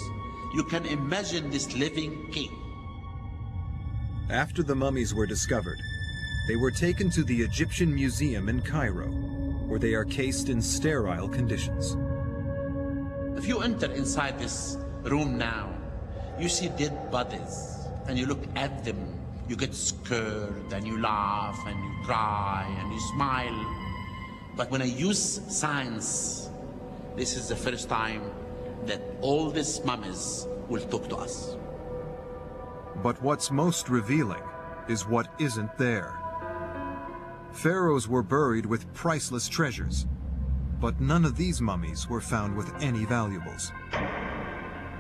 you can imagine this living king. After the mummies were discovered, they were taken to the Egyptian Museum in Cairo, where they are cased in sterile conditions. If you enter inside this room now, you see dead bodies, and you look at them, you get scared, and you laugh, and you cry, and you smile. But when I use science, this is the first time that all these mummies will talk to us. But what's most revealing is what isn't there. Pharaohs were buried with priceless treasures, but none of these mummies were found with any valuables.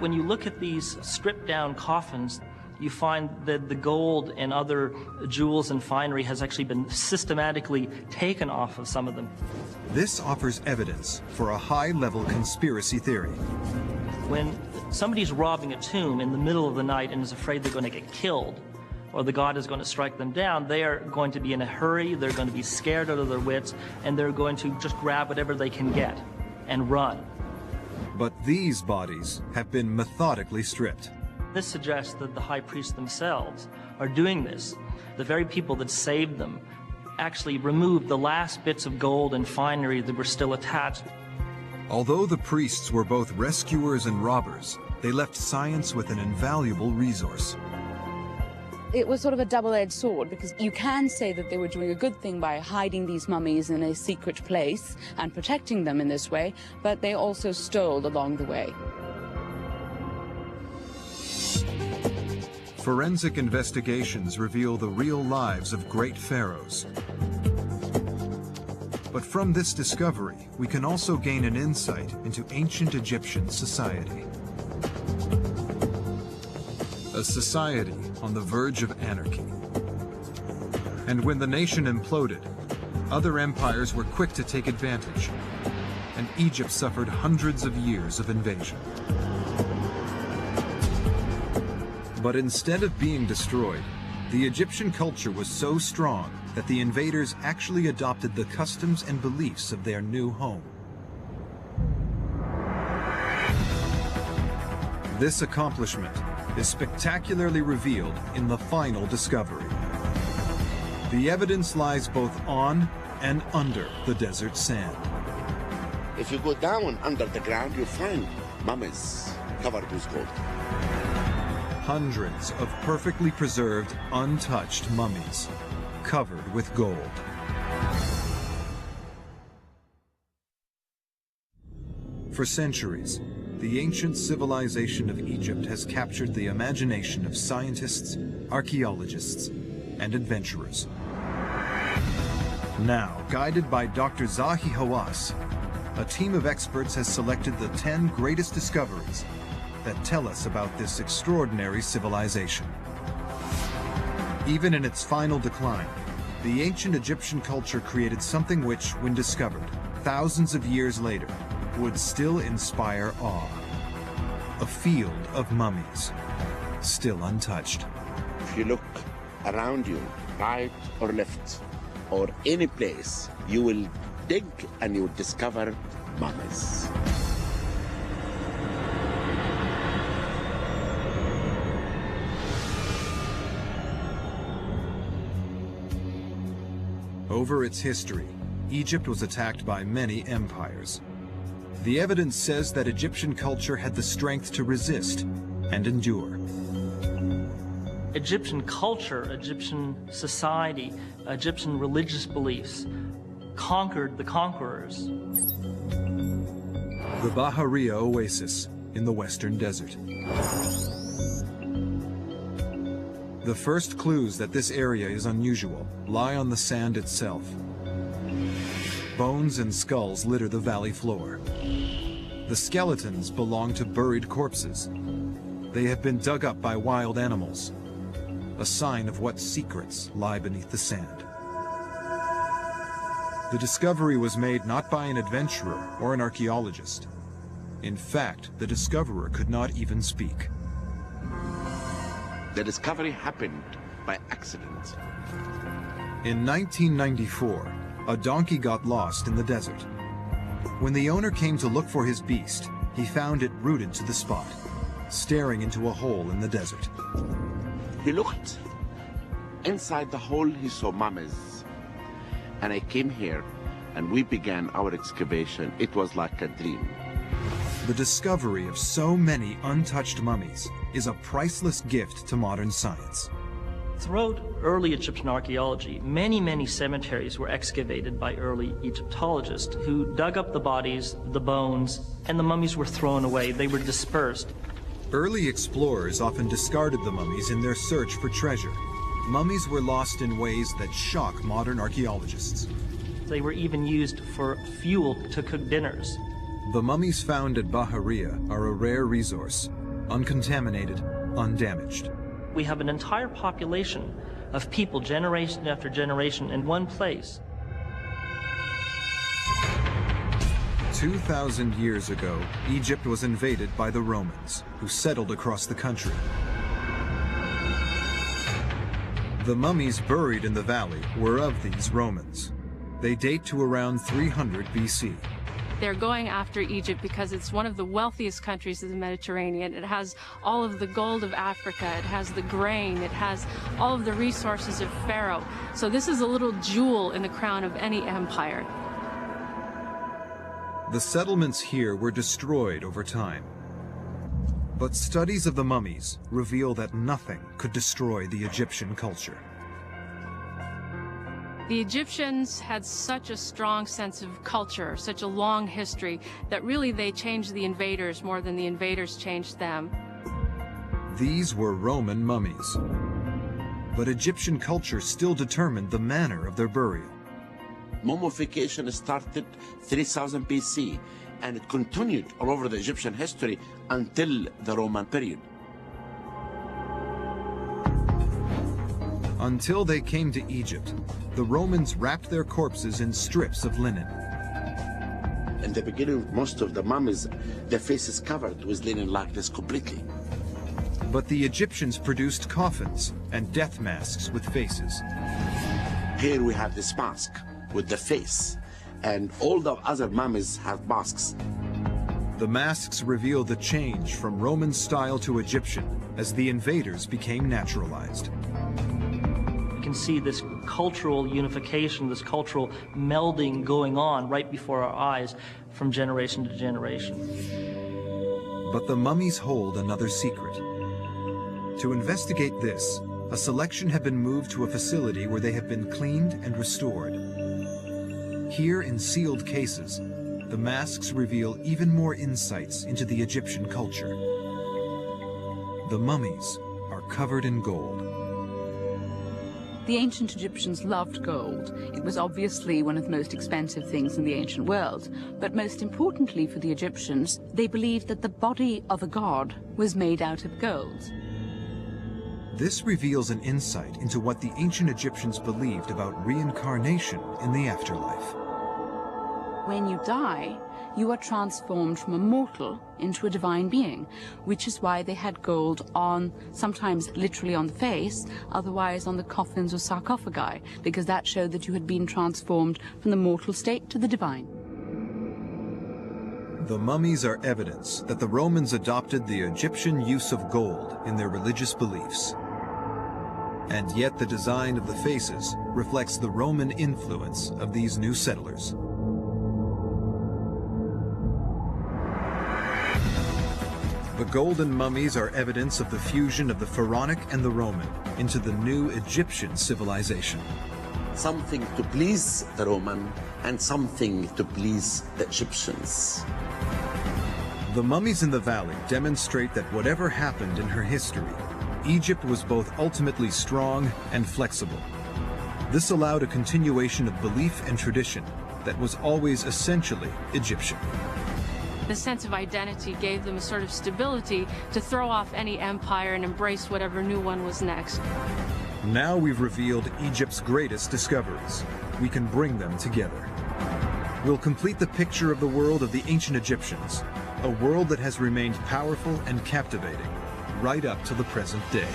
When you look at these stripped down coffins, you find that the gold and other jewels and finery has actually been systematically taken off of some of them. This offers evidence for a high-level conspiracy theory. When somebody's robbing a tomb in the middle of the night and is afraid they're going to get killed, or the god is going to strike them down, they are going to be in a hurry, they're going to be scared out of their wits, and they're going to just grab whatever they can get and run. But these bodies have been methodically stripped. This suggests that the high priests themselves are doing this. The very people that saved them actually removed the last bits of gold and finery that were still attached. Although the priests were both rescuers and robbers, they left science with an invaluable resource. It was sort of a double-edged sword, because you can say that they were doing a good thing by hiding these mummies in a secret place and protecting them in this way, but they also stole along the way. Forensic investigations reveal the real lives of great pharaohs. But from this discovery, we can also gain an insight into ancient Egyptian society. A society on the verge of anarchy. And when the nation imploded, other empires were quick to take advantage, and Egypt suffered hundreds of years of invasion. But instead of being destroyed, the Egyptian culture was so strong that the invaders actually adopted the customs and beliefs of their new home. This accomplishment is spectacularly revealed in the final discovery. The evidence lies both on and under the desert sand. If you go down under the ground, you'll find mummies covered with gold. Hundreds of perfectly preserved, untouched mummies, covered with gold. For centuries, the ancient civilization of Egypt has captured the imagination of scientists, archaeologists, and adventurers. Now, guided by Dr. Zahi Hawass, a team of experts has selected the 10 greatest discoveries that tell us about this extraordinary civilization. Even in its final decline, the ancient Egyptian culture created something which, when discovered thousands of years later, would still inspire awe. A field of mummies, still untouched. If you look around you, right or left, or any place, you will dig and you will discover mummies. Over its history, Egypt was attacked by many empires. The evidence says that Egyptian culture had the strength to resist and endure. Egyptian culture, Egyptian society, Egyptian religious beliefs conquered the conquerors. The Bahariya Oasis in the Western Desert. The first clues that this area is unusual lie on the sand itself. Bones and skulls litter the valley floor. The skeletons belong to buried corpses. They have been dug up by wild animals, a sign of what secrets lie beneath the sand. The discovery was made not by an adventurer or an archaeologist. In fact, the discoverer could not even speak. The discovery happened by accident. In 1994, a donkey got lost in the desert. When the owner came to look for his beast, he found it rooted to the spot, staring into a hole in the desert. He looked. Inside the hole, he saw mummies. And I came here, and we began our excavation. It was like a dream. The discovery of so many untouched mummies is a priceless gift to modern science. Throughout early Egyptian archaeology, many cemeteries were excavated by early Egyptologists who dug up the bodies, the bones, and the mummies were thrown away. They were dispersed. Early explorers often discarded the mummies in their search for treasure. Mummies were lost in ways that shock modern archaeologists. They were even used for fuel to cook dinners. The mummies found at Bahariya are a rare resource, uncontaminated, undamaged. We have an entire population of people, generation after generation, in one place. 2,000 years ago, Egypt was invaded by the Romans, who settled across the country. The mummies buried in the valley were of these Romans. They date to around 300 BC. They're going after Egypt because it's one of the wealthiest countries of the Mediterranean. It has all of the gold of Africa. It has the grain. It has all of the resources of Pharaoh. So this is a little jewel in the crown of any empire. The settlements here were destroyed over time. But studies of the mummies reveal that nothing could destroy the Egyptian culture. The Egyptians had such a strong sense of culture, such a long history, that really they changed the invaders more than the invaders changed them. These were Roman mummies. But Egyptian culture still determined the manner of their burial. Mummification started 3000 BC, and it continued all over the Egyptian history until the Roman period. Until they came to Egypt, the Romans wrapped their corpses in strips of linen. In the beginning, most of the mummies, their faces covered with linen like this completely. But the Egyptians produced coffins and death masks with faces. Here we have this mask with the face, and all the other mummies have masks. The masks reveal the change from Roman style to Egyptian as the invaders became naturalized. You can see this cultural unification, this cultural melding going on right before our eyes from generation to generation. But the mummies hold another secret. To investigate this, a selection have been moved to a facility where they have been cleaned and restored. Here in sealed cases, the masks reveal even more insights into the Egyptian culture. The mummies are covered in gold. The ancient Egyptians loved gold. It was obviously one of the most expensive things in the ancient world. But most importantly for the Egyptians, they believed that the body of a god was made out of gold. This reveals an insight into what the ancient Egyptians believed about reincarnation in the afterlife. When you die, you are transformed from a mortal into a divine being, which is why they had gold on, sometimes literally on the face, otherwise on the coffins or sarcophagi, because that showed that you had been transformed from the mortal state to the divine. The mummies are evidence that the Romans adopted the Egyptian use of gold in their religious beliefs. And yet the design of the faces reflects the Roman influence of these new settlers. The golden mummies are evidence of the fusion of the pharaonic and the Roman into the new Egyptian civilization. Something to please the Roman and something to please the Egyptians. The mummies in the valley demonstrate that whatever happened in her history, Egypt was both ultimately strong and flexible. This allowed a continuation of belief and tradition that was always essentially Egyptian. The sense of identity gave them a sort of stability to throw off any empire and embrace whatever new one was next. Now we've revealed Egypt's greatest discoveries. We can bring them together. We'll complete the picture of the world of the ancient Egyptians, a world that has remained powerful and captivating right up to the present day.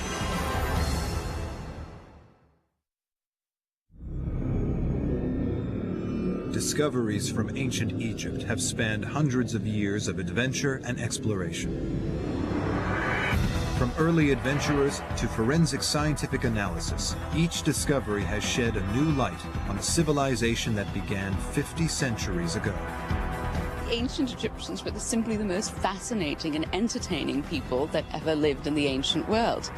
Discoveries from ancient Egypt have spanned hundreds of years of adventure and exploration. From early adventurers to forensic scientific analysis, each discovery has shed a new light on a civilization that began 50 centuries ago. The ancient Egyptians were simply the most fascinating and entertaining people that ever lived in the ancient world.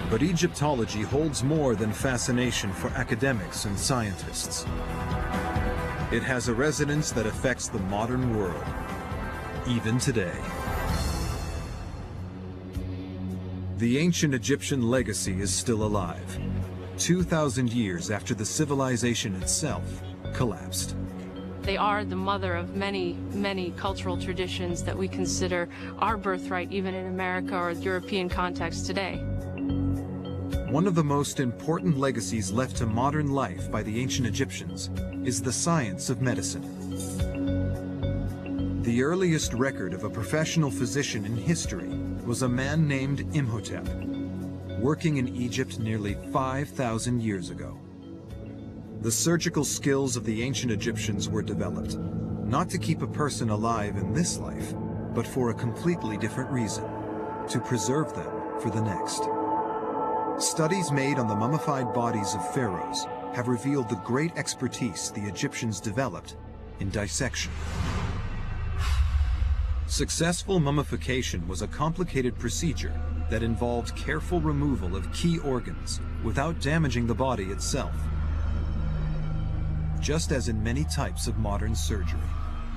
But Egyptology holds more than fascination for academics and scientists. It has a resonance that affects the modern world, even today. The ancient Egyptian legacy is still alive, 2,000 years after the civilization itself collapsed. They are the mother of many, many cultural traditions that we consider our birthright, even in America or European context today. One of the most important legacies left to modern life by the ancient Egyptians is the science of medicine. The earliest record of a professional physician in history was a man named Imhotep, working in Egypt nearly 5,000 years ago. The surgical skills of the ancient Egyptians were developed, not to keep a person alive in this life, but for a completely different reason, to preserve them for the next. Studies made on the mummified bodies of pharaohs have revealed the great expertise the Egyptians developed in dissection. Successful mummification was a complicated procedure that involved careful removal of key organs without damaging the body itself. Just as in many types of modern surgery,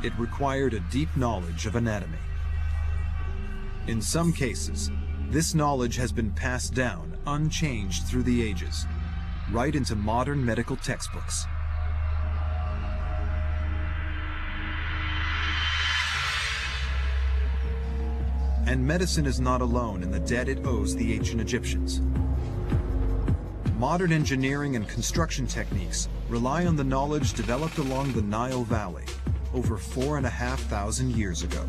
it required a deep knowledge of anatomy. In some cases, this knowledge has been passed down unchanged through the ages, right into modern medical textbooks. And medicine is not alone in the debt it owes the ancient Egyptians. Modern engineering and construction techniques rely on the knowledge developed along the Nile Valley over 4,500 years ago.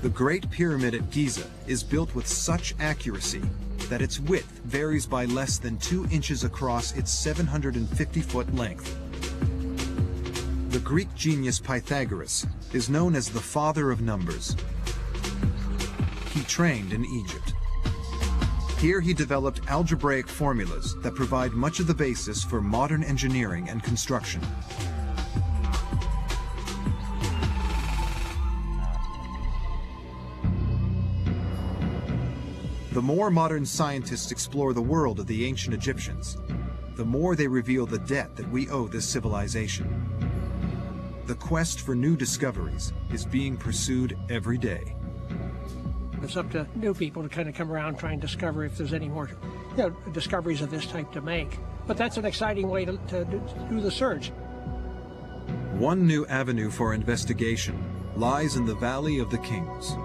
The Great Pyramid at Giza is built with such accuracy that its width varies by less than 2 inches across its 750-foot length. The Greek genius Pythagoras is known as the father of numbers. He trained in Egypt. Here he developed algebraic formulas that provide much of the basis for modern engineering and construction. The more modern scientists explore the world of the ancient Egyptians, the more they reveal the debt that we owe this civilization. The quest for new discoveries is being pursued every day. It's up to new people to kind of come around, try and discover if there's any more discoveries of this type to make. But that's an exciting way to do the search. One new avenue for investigation lies in the Valley of the Kings.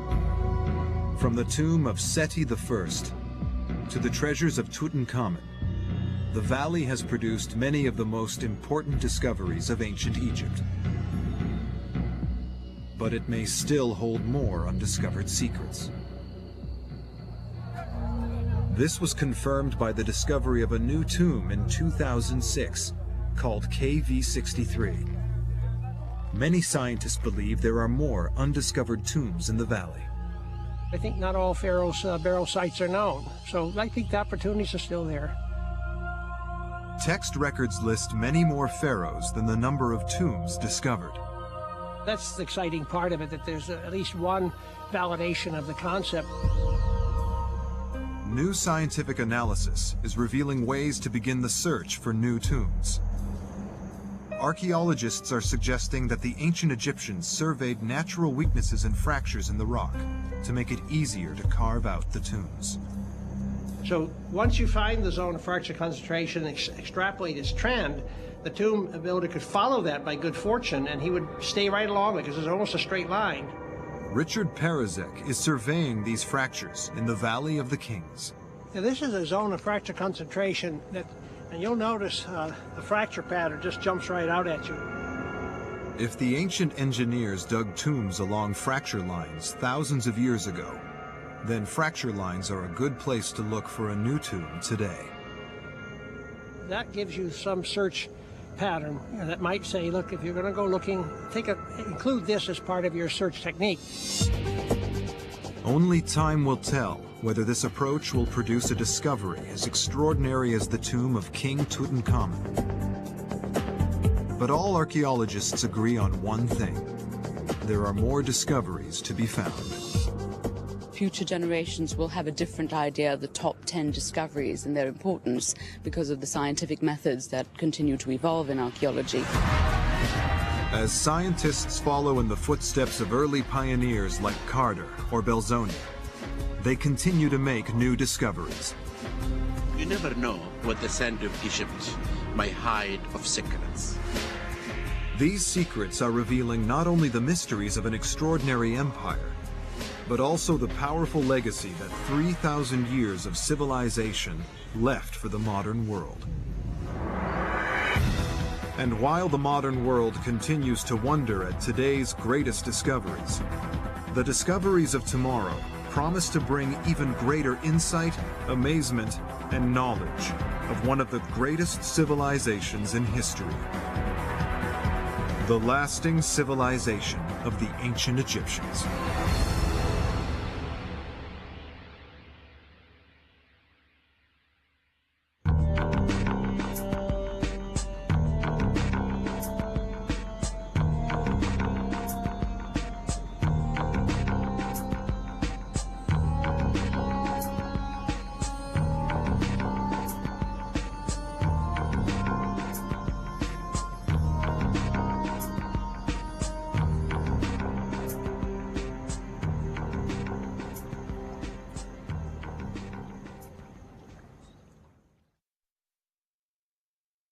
From the tomb of Seti I to the treasures of Tutankhamun, the valley has produced many of the most important discoveries of ancient Egypt. But it may still hold more undiscovered secrets. This was confirmed by the discovery of a new tomb in 2006 called KV63. Many scientists believe there are more undiscovered tombs in the valley. I think not all Pharaoh's burial sites are known, so I think the opportunities are still there. Text records list many more pharaohs than the number of tombs discovered. That's the exciting part of it, that there's at least one validation of the concept. New scientific analysis is revealing ways to begin the search for new tombs. Archaeologists are suggesting that the ancient Egyptians surveyed natural weaknesses and fractures in the rock to make it easier to carve out the tombs. So once you find the zone of fracture concentration and extrapolate its trend, the tomb builder could follow that by good fortune, and he would stay right along it because it's almost a straight line. Richard Parizek is surveying these fractures in the Valley of the Kings. Now, this is a zone of fracture concentration that, and you'll notice the fracture pattern just jumps right out at you. If the ancient engineers dug tombs along fracture lines thousands of years ago, then fracture lines are a good place to look for a new tomb today. That gives you some search pattern that might say, look, if you're going to go looking, include this as part of your search technique. Only time will tell whether this approach will produce a discovery as extraordinary as the tomb of King Tutankhamun. But all archaeologists agree on one thing: there are more discoveries to be found. Future generations will have a different idea of the top 10 discoveries and their importance because of the scientific methods that continue to evolve in archaeology. As scientists follow in the footsteps of early pioneers like Carter or Belzoni, they continue to make new discoveries. You never know what the sand of Egypt might hide of secrets. These secrets are revealing not only the mysteries of an extraordinary empire, but also the powerful legacy that 3,000 years of civilization left for the modern world. And while the modern world continues to wonder at today's greatest discoveries, the discoveries of tomorrow promise to bring even greater insight, amazement, and knowledge of one of the greatest civilizations in history: the lasting civilization of the ancient Egyptians.